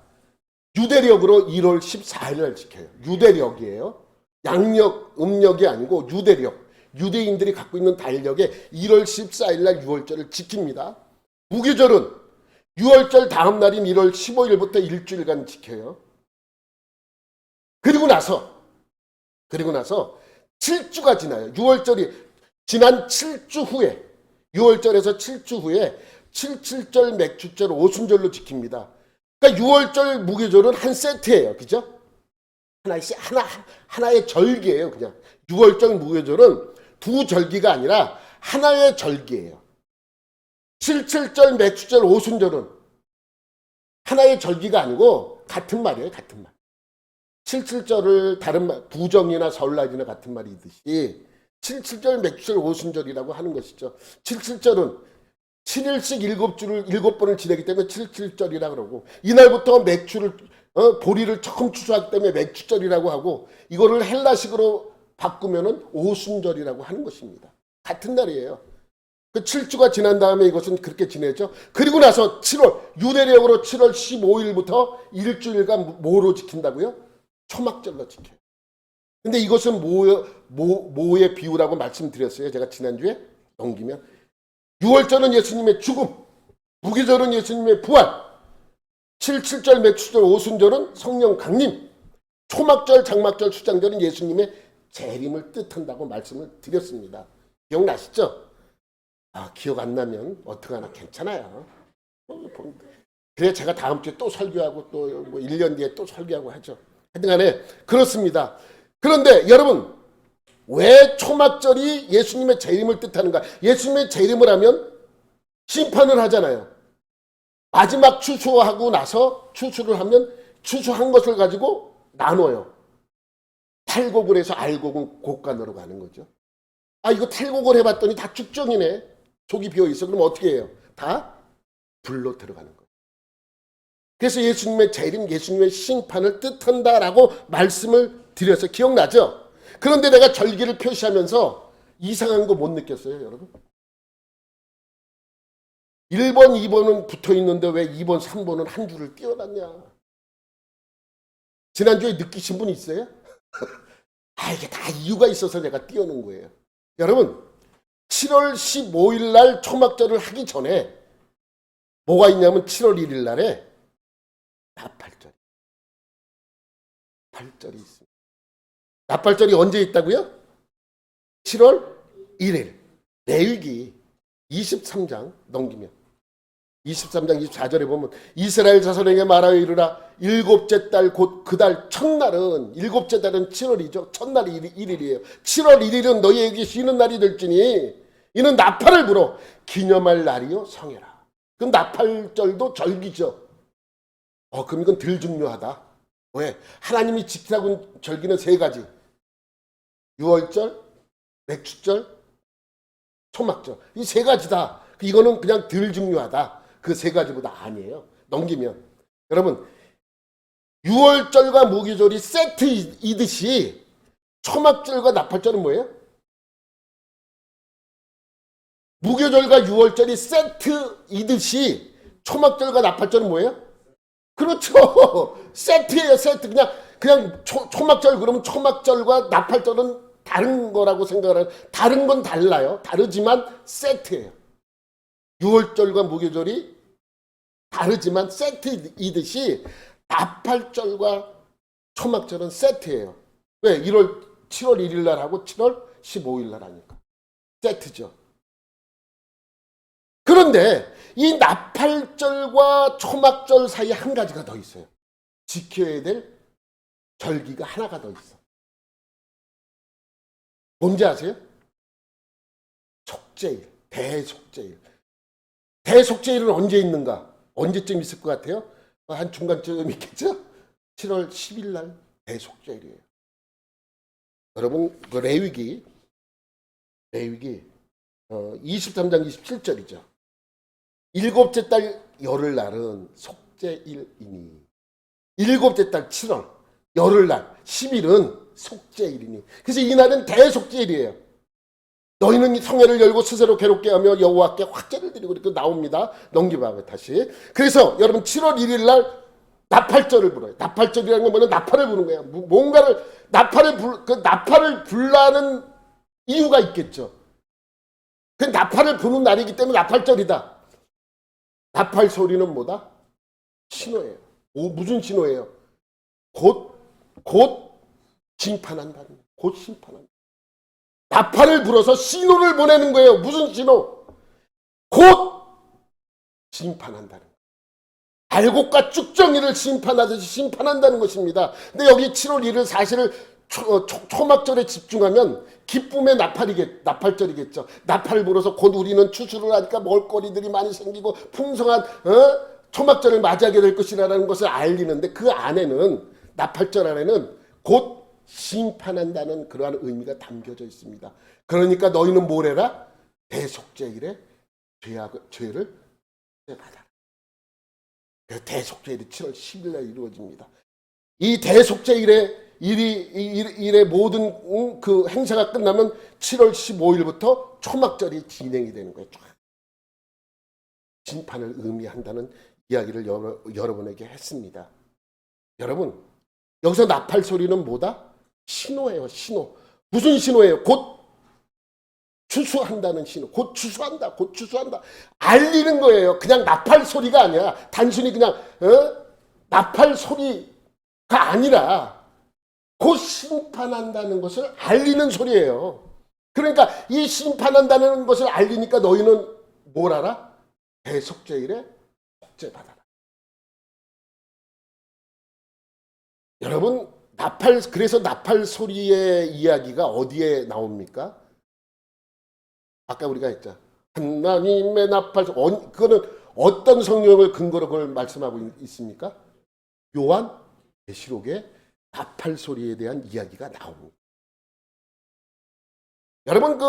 유대력으로 1월 14일 날 지켜요. 유대력이에요. 양력, 음력이 아니고 유대력. 유대인들이 갖고 있는 달력에 1월 14일 날 6월절을 지킵니다. 무교절은 6월절 다음 날인 1월 15일부터 일주일간 지켜요. 그리고 나서 7주가 지나요. 6월절이 지난 7주 후에, 6월절에서 7주 후에 7.7절, 맥추절, 오순절로 지킵니다. 그러니까 6월절 무교절은 한 세트예요. 그죠? 하나의 절기예요. 그냥 6월절 무교절은 두 절기가 아니라 하나의 절기예요. 7.7절, 맥추절, 오순절은 하나의 절기가 아니고 같은 말이에요. 같은 말. 7.7절을 다른 말, 부정이나 설날이나 같은 말이듯이 7.7절, 맥추절, 오순절이라고 하는 것이죠. 7.7절은 7일씩 7번을 지내기 때문에 7.7절이라고 그러고, 이날부터 맥추를 보리를 처음 추수하기 때문에 맥추절이라고 하고, 이거를 헬라식으로 바꾸면은 오순절이라고 하는 것입니다. 같은 날이에요. 그 7주가 지난 다음에 이것은 그렇게 지내죠. 그리고 나서 7월, 유대력으로 7월 15일부터 일주일간 뭐로 지킨다고요? 초막절로 지켜요. 근데 이것은 뭐의 비유라고 말씀드렸어요. 제가 지난주에 넘기면. 6월절은 예수님의 죽음, 무교절은 예수님의 부활, 7.7절, 맥추절, 오순절은 성령 강림, 초막절, 장막절, 수장절은 예수님의 재림을 뜻한다고 말씀을 드렸습니다. 기억나시죠? 아, 기억 안 나면 어떡하나 괜찮아요. 그래 제가 다음 주에 또 설교하고 또 뭐 1년 뒤에 또 설교하고 하죠. 하여튼간에 그렇습니다. 그런데 여러분, 왜 초막절이 예수님의 재림을 뜻하는가? 예수님의 재림을 하면 심판을 하잖아요. 마지막 추수하고 나서 추수를 하면 추수한 것을 가지고 나눠요. 탈곡을 해서 알곡은 곡간으로 가는 거죠. 아, 이거 탈곡을 해봤더니 다 죽정이네. 속이 비어있어. 그럼 어떻게 해요? 다 불로 들어가는 거예요. 그래서 예수님의 재림, 예수님의 심판을 뜻한다라고 말씀을 드려서 기억나죠? 그런데 내가 절기를 표시하면서 이상한 거 못 느꼈어요, 여러분? 1번, 2번은 붙어 있는데 왜 2번, 3번은 한 줄을 띄워놨냐? 지난주에 느끼신 분 있어요? 이게 다 이유가 있어서 내가 띄워놓은 거예요. 여러분, 7월 15일 날 초막절을 하기 전에 뭐가 있냐면 7월 1일 날에 나팔절이 있습니다. 나팔절이 언제 있다고요? 7월 1일. 레위기 23장 넘기면 23장 24절에 보면 이스라엘 자손에게 말하여 이르라 일곱째 달 곧 그 달 첫날은 일곱째 달은 7월이죠. 첫날이 1일이에요. 7월 1일은 너희에게 쉬는 날이 될지니 이는 나팔을 불어 기념할 날이요 성해라. 그럼 나팔절도 절기죠. 그럼 이건 덜 중요하다. 왜? 하나님이 지키라고 절기는 세 가지. 유월절, 맥주절, 초막절. 이 세 가지다. 이거는 그냥 덜 중요하다. 그 세 가지보다 아니에요. 넘기면. 여러분, 유월절과 무교절이 세트이듯이 초막절과 나팔절은 뭐예요? 무교절과 유월절이 세트이듯이 초막절과 나팔절은 뭐예요? 그렇죠. 세트예요, 세트. 그냥 초막절 그러면 초막절과 나팔절은 다른 거라고 생각을 해요. 다른 건 달라요. 다르지만 세트예요. 유월절과 무교절이 다르지만 세트이듯이 나팔절과 초막절은 세트예요. 왜? 7월 1일 날 하고 7월 15일 날 하니까. 세트죠. 그런데 이 나팔절과 초막절 사이에 한 가지가 더 있어요. 지켜야 될 절기가 하나가 더 있어. 뭔지 아세요? 속죄일, 대속죄일. 대속죄일은 언제 있는가? 언제쯤 있을 것 같아요? 한 중간쯤 있겠죠? 7월 10일 날 대속죄일이에요. 여러분, 그 레위기 23장 27절이죠. 일곱째 달 열흘날은 속죄일이니 일곱째 달 7월 열흘날 10일은 속죄일이니 그래서 이날은 대속죄일이에요. 너희는 성회를 열고 스스로 괴롭게 하며 여호와께 화제를 드리고 이렇게 나옵니다. 넘기봐요 다시. 그래서 여러분 7월 1일 날 나팔절을 불어요. 나팔절이라는 건 뭐냐? 나팔을 부는 거예요. 뭔가를 나팔을 불라는 이유가 있겠죠. 그 나팔을 부는 날이기 때문에 나팔절이다. 나팔 소리는 뭐다? 신호예요. 무슨 신호예요? 곧 심판한다는. 곧 심판한다. 나팔을 불어서 신호를 보내는 거예요. 무슨 신호? 곧 심판한다는. 알곡과 쭉정이를 심판하듯이 심판한다는 것입니다. 근데 여기 7월 1일 사실을 초막절에 집중하면 기쁨의 나팔절이겠죠. 나팔을 불어서 곧 우리는 추수를 하니까 먹을거리들이 많이 생기고 풍성한 초막절을 맞이하게 될 것이라는 것을 알리는데 그 안에는 나팔절 안에는 곧 심판한다는 그러한 의미가 담겨져 있습니다. 그러니까 너희는 뭘 해라? 대속죄일에 죄를 받아라. 대속죄일이 7월 10일 날 이루어집니다. 이 대속죄일의 일의 모든 그 행사가 끝나면 7월 15일부터 초막절이 진행이 되는 거예요. 심판을 의미한다는 이야기를 여러분에게 했습니다. 여러분, 여기서 나팔 소리는 뭐다? 신호예요, 신호. 무슨 신호예요? 곧 추수한다는 신호. 곧 추수한다, 곧 추수한다. 알리는 거예요. 그냥 나팔 소리가 아니야. 단순히 그냥 나팔 소리가 아니라 곧 심판한다는 것을 알리는 소리예요. 그러니까 이 심판한다는 것을 알리니까 너희는 뭘 알아? 대속죄일에 속죄받아라. 여러분, 그래서 나팔 소리의 이야기가 어디에 나옵니까? 아까 우리가 했죠. 하나님의 나팔 소리. 그거는 어떤 성경을 근거로 그걸 말씀하고 있습니까? 요한 계시록에 나팔 소리에 대한 이야기가 나옵니다. 여러분, 그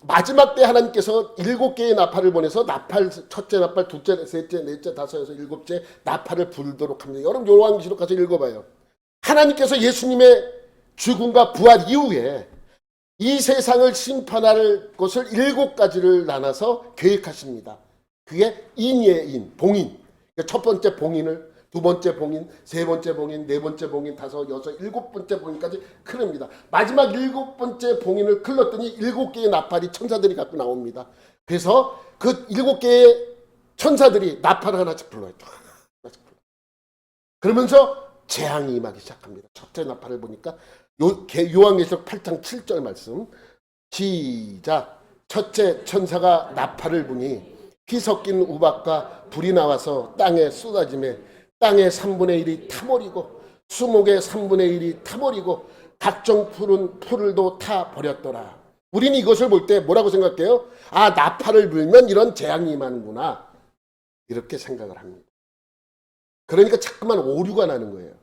마지막 때 하나님께서 7개의 나팔을 보내서 첫째 나팔, 둘째, 셋째, 넷째, 다섯에서 일곱째 나팔을 불도록 합니다. 여러분 요한계시록 가서 읽어봐요. 하나님께서 예수님의 죽음과 부활 이후에 이 세상을 심판할 것을 7가지를 나눠서 계획하십니다. 그게 인이에요. 인, 봉인. 그러니까 첫 번째 봉인을, 두 번째 봉인, 세 번째 봉인, 네 번째 봉인, 다섯, 여섯, 일곱 번째 봉인까지 클릅니다. 마지막 일곱 번째 봉인을 클렀더니 일곱 개의 나팔이 천사들이 갖고 나옵니다. 그래서 그 일곱 개의 천사들이 나팔을 하나씩 불러요. 그러면서 재앙이 임하기 시작합니다. 첫째 나팔을 보니까 요한계시록 8장 7절 말씀 시작. 첫째 천사가 나팔을 부니 피 섞인 우박과 불이 나와서 땅에 쏟아지매 땅의 3분의 1이 타버리고 수목의 3분의 1이 타버리고 각종 푸른 풀을도 타버렸더라. 우리는 이것을 볼 때 뭐라고 생각해요? 아, 나팔을 불면 이런 재앙이 임하는구나. 이렇게 생각을 합니다. 그러니까 자꾸만 오류가 나는 거예요.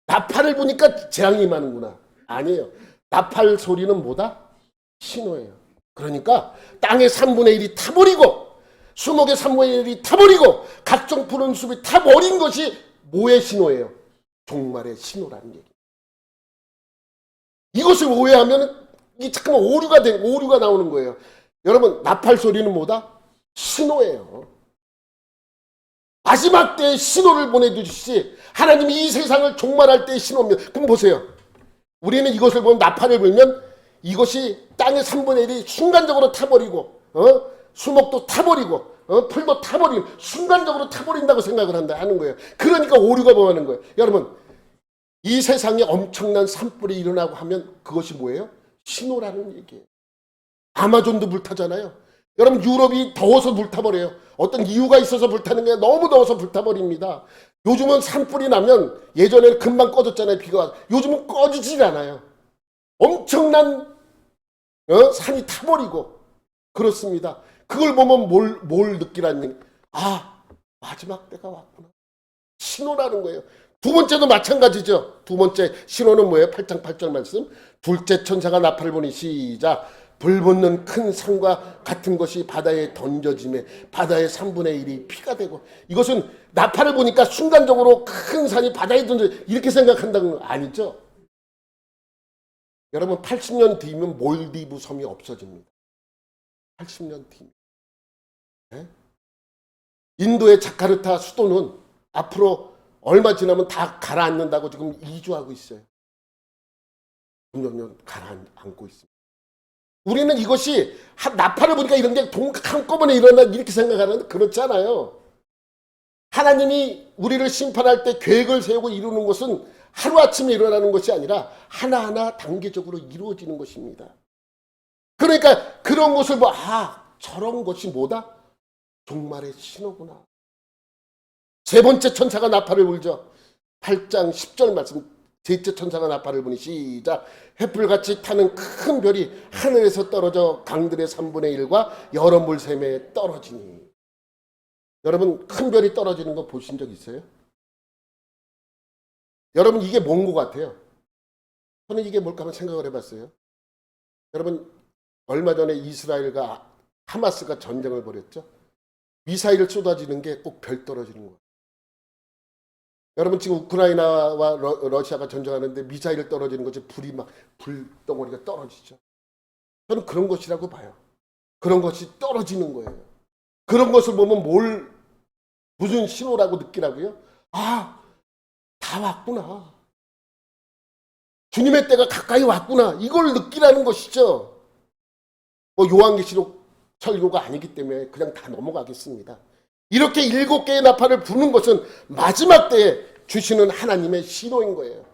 나팔을 보니까 재앙이 임하는구나. 아니에요. 나팔 소리는 뭐다? 신호예요. 그러니까 땅의 3분의 1이 타버리고 수목의 3분의 1이 타버리고 각종 푸른 숲이 타버린 것이 뭐의 신호예요? 종말의 신호라는 얘기. 이것을 오해하면 이게 잠깐만 오류가 나오는 거예요. 여러분, 나팔 소리는 뭐다? 신호예요. 마지막 때의 신호를 보내주시지 하나님이 이 세상을 종말할 때의 신호입니다. 그럼 보세요. 우리는 이것을 보면 나팔을 불면 이것이 땅의 3분의 1이 순간적으로 타버리고 수목도 타버리고 풀도 타버리고 순간적으로 타버린다고 생각을 하는 거예요. 그러니까 오류가 범하는 거예요. 여러분, 이 세상에 엄청난 산불이 일어나고 하면 그것이 뭐예요? 신호라는 얘기예요. 아마존도 불타잖아요. 여러분, 유럽이 더워서 불타버려요. 어떤 이유가 있어서 불타는 게 너무 더워서 불타버립니다. 요즘은 산불이 나면 예전에는 금방 꺼졌잖아요. 비가 와서. 요즘은 꺼지질 않아요. 엄청난 산이 타버리고 그렇습니다. 그걸 보면 뭘 느끼라는 얘기. 아, 마지막 때가 왔구나. 신호라는 거예요. 두 번째도 마찬가지죠. 두 번째 신호는 뭐예요? 8장 8절 말씀. 둘째 천사가 나팔을 부니 시작. 불붙는 큰 산과 같은 것이 바다에 던져짐에 바다의 3분의 1이 피가 되고. 이것은 나팔을 보니까 순간적으로 큰 산이 바다에 던져 이렇게 생각한다는 거 아니죠? 여러분, 80년 뒤면 몰디브 섬이 없어집니다. 80년 뒤. 네? 인도의 자카르타 수도는 앞으로 얼마 지나면 다 가라앉는다고 지금 이주하고 있어요. 점점 가라앉고 있습니다. 우리는 이것이 나팔을 보니까 이런 게 한꺼번에 일어나 이렇게 생각하는데 그렇지 않아요. 하나님이 우리를 심판할 때 계획을 세우고 이루는 것은 하루아침에 일어나는 것이 아니라 하나하나 단계적으로 이루어지는 것입니다. 그러니까 그런 것을 저런 것이 뭐다? 종말의 신호구나. 세 번째 천사가 나팔을 불죠. 8장 10절 말씀. 셋째 천사가 나팔을 부니 시작. 횃불같이 타는 큰 별이 하늘에서 떨어져 강들의 3분의 1과 여러 물샘에 떨어지니. 여러분, 큰 별이 떨어지는 거 보신 적 있어요? 여러분, 이게 뭔 것 같아요? 저는 이게 뭘까 한번 생각을 해봤어요. 여러분, 얼마 전에 이스라엘과 하마스가 전쟁을 벌였죠. 미사일을 쏟아지는 게 꼭 별 떨어지는 거예요. 여러분, 지금 우크라이나와 러시아가 전쟁하는데 미사일을 떨어지는 것이 불덩어리가 떨어지죠. 저는 그런 것이라고 봐요. 그런 것이 떨어지는 거예요. 그런 것을 보면 무슨 신호라고 느끼라고요? 아, 다 왔구나. 주님의 때가 가까이 왔구나. 이걸 느끼라는 것이죠. 요한계시록 설교가 아니기 때문에 그냥 다 넘어가겠습니다. 이렇게 7개의 나팔을 부는 것은 마지막 때에 주시는 하나님의 신호인 거예요.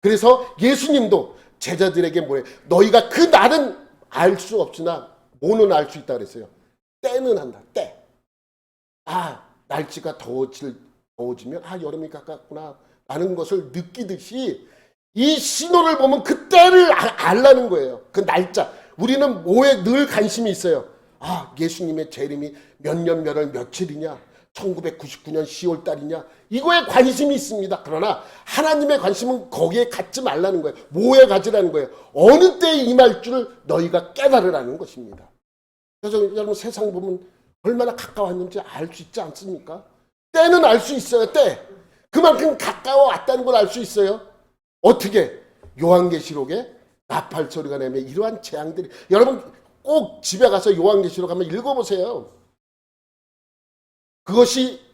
그래서 예수님도 제자들에게 뭐래요? 너희가 그 날은 알 수 없으나 뭐는 알 수 있다 그랬어요. 때는 한다. 때. 날씨가 더워지면 여름이 가깝구나 라는 것을 느끼듯이 이 신호를 보면 그 때를 알라는 거예요. 그 날짜. 우리는 뭐에 늘 관심이 있어요. 예수님의 재림이 몇 년 몇월 며칠이냐, 1999년 10월 달이냐, 이거에 관심이 있습니다. 그러나 하나님의 관심은 거기에 갖지 말라는 거예요. 뭐에 가지라는 거예요. 어느 때에 임할 줄 너희가 깨달으라는 것입니다. 그래서 여러분, 세상 보면 얼마나 가까웠는지 알 수 있지 않습니까? 때는 알 수 있어요. 때. 그만큼 가까워왔다는 걸 알 수 있어요. 어떻게? 요한계시록에 나팔 소리가 나면 이러한 재앙들이, 여러분 꼭 집에 가서 요한계시록 한번 읽어보세요. 그것이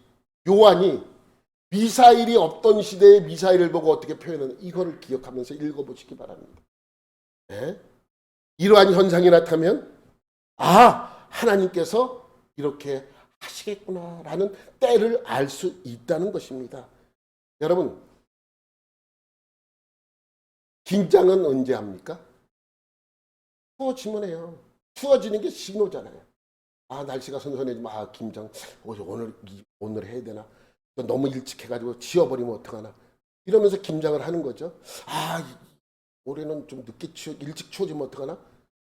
요한이 미사일이 없던 시대에 미사일을 보고 어떻게 표현하는 이거를 기억하면서 읽어보시기 바랍니다. 네? 이러한 현상이 나타나면 하나님께서 이렇게 하시겠구나라는 때를 알 수 있다는 것입니다. 여러분, 긴장은 언제 합니까? 추워지면 해요. 추워지는 게 신호잖아요. 날씨가 선선해지면 긴장 오늘 해야 되나? 너무 일찍 해가지고 지워버리면 어떡하나? 이러면서 긴장을 하는 거죠. 올해는 좀 일찍 추워지면 어떡하나?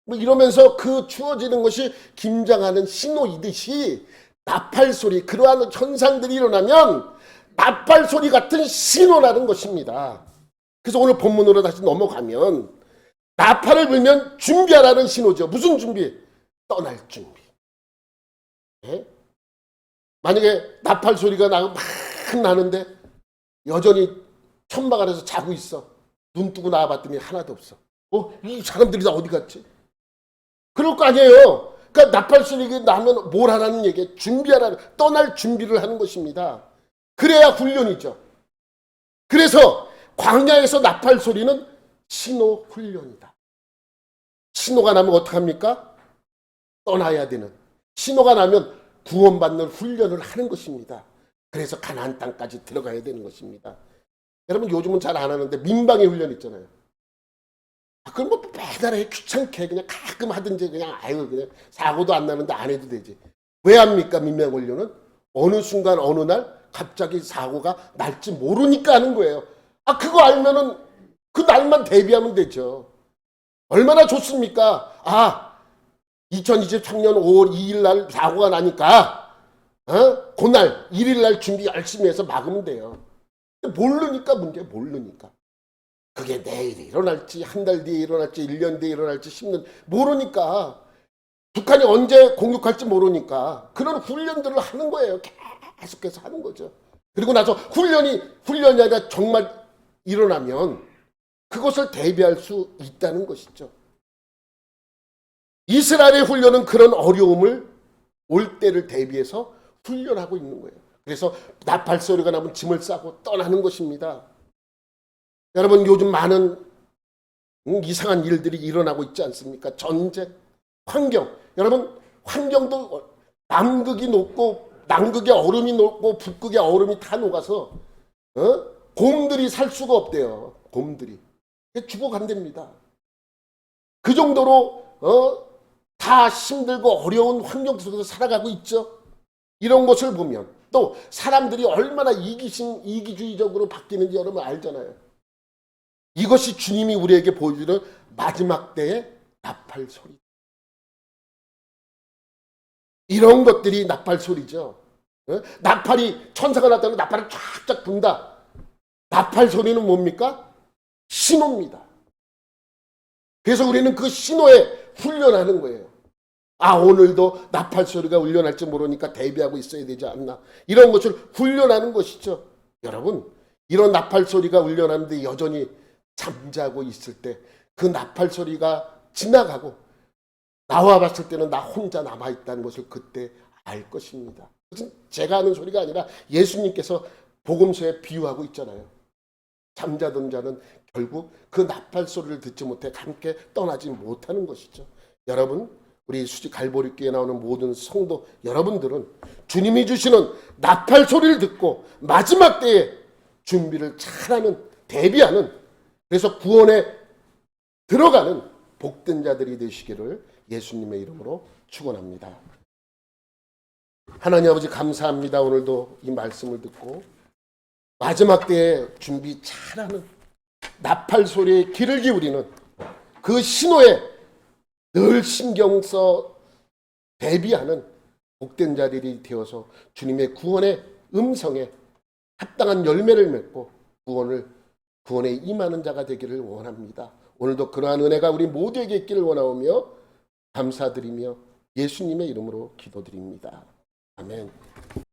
뭐 이러면서 그 추워지는 것이 긴장하는 신호이듯이 나팔 소리, 그러한 현상들이 일어나면 나팔 소리 같은 신호라는 것입니다. 그래서 오늘 본문으로 다시 넘어가면 나팔을 불면 준비하라는 신호죠. 무슨 준비? 떠날 준비. 네? 만약에 나팔 소리가 막 나는데 여전히 천막 아래서 자고 있어. 눈 뜨고 나와봤더니 하나도 없어. 이 사람들이 다 어디 갔지? 그럴 거 아니에요. 그러니까 나팔 소리가 나면 뭘 하라는 얘기예요? 준비하라는, 떠날 준비를 하는 것입니다. 그래야 훈련이죠. 그래서 광야에서 나팔 소리는 신호 훈련이다. 신호가 나면 어떡합니까? 떠나야 되는. 신호가 나면 구원받는 훈련을 하는 것입니다. 그래서 가나안 땅까지 들어가야 되는 것입니다. 여러분 요즘은 잘 안 하는데 민방위 훈련 있잖아요. 그건 뭐 매달에 귀찮게 그냥 가끔 하든지 그냥 사고도 안 나는데 안 해도 되지. 왜 합니까? 민방위 훈련은 어느 순간 어느 날 갑자기 사고가 날지 모르니까 하는 거예요. 그거 알면은 그 날만 대비하면 되죠. 얼마나 좋습니까? 2023년 5월 2일 날 사고가 나니까 그날 1일 날 준비 열심히 해서 막으면 돼요. 모르니까 문제예요. 모르니까. 그게 내일 일어날지 한 달 뒤에 일어날지 1년 뒤에 일어날지 10년 모르니까. 북한이 언제 공격할지 모르니까 그런 훈련들을 하는 거예요. 계속해서 하는 거죠. 그리고 나서 훈련이 아니라 정말 일어나면 그것을 대비할 수 있다는 것이죠. 이스라엘의 훈련은 그런 어려움을 올 때를 대비해서 훈련하고 있는 거예요. 그래서 나팔 소리가 나면 짐을 싸고 떠나는 것입니다. 여러분 요즘 많은 이상한 일들이 일어나고 있지 않습니까? 전쟁, 환경. 여러분 환경도 남극이 녹고 남극의 얼음이 녹고 북극의 얼음이 다 녹아서 곰들이 살 수가 없대요. 곰들이 죽어간답니다. 그 정도로 다 힘들고 어려운 환경 속에서 살아가고 있죠. 이런 것을 보면 또 사람들이 얼마나 이기주의적으로 바뀌는지 여러분 알잖아요. 이것이 주님이 우리에게 보여주는 마지막 때의 나팔 소리. 이런 것들이 나팔 소리죠. 나팔이 천사가 나타나면 나팔을 쫙쫙 분다. 나팔 소리는 뭡니까? 신호입니다. 그래서 우리는 그 신호에 훈련하는 거예요. 오늘도 나팔 소리가 울려날지 모르니까 대비하고 있어야 되지 않나. 이런 것을 훈련하는 것이죠. 여러분 이런 나팔 소리가 울려나는데 여전히 잠자고 있을 때 그 나팔 소리가 지나가고 나와 봤을 때는 나 혼자 남아있다는 것을 그때 알 것입니다. 그것은 제가 하는 소리가 아니라 예수님께서 복음서에 비유하고 있잖아요. 잠자던 자는 결국 그 나팔 소리를 듣지 못해 함께 떠나지 못하는 것이죠. 여러분 우리 수지 갈보리교회에 나오는 모든 성도 여러분들은 주님이 주시는 나팔 소리를 듣고 마지막 때에 준비를 잘하는 대비하는 그래서 구원에 들어가는 복된 자들이 되시기를 예수님의 이름으로 축원합니다. 하나님 아버지 감사합니다. 오늘도 이 말씀을 듣고 마지막 때에 준비 잘하는 나팔 소리에 귀를 기울이는 그 신호에 늘 신경 써 대비하는 복된 자들이 되어서 주님의 구원의 음성에 합당한 열매를 맺고 구원에 임하는 자가 되기를 원합니다. 오늘도 그러한 은혜가 우리 모두에게 있기를 원하오며 감사드리며 예수님의 이름으로 기도드립니다. 아멘.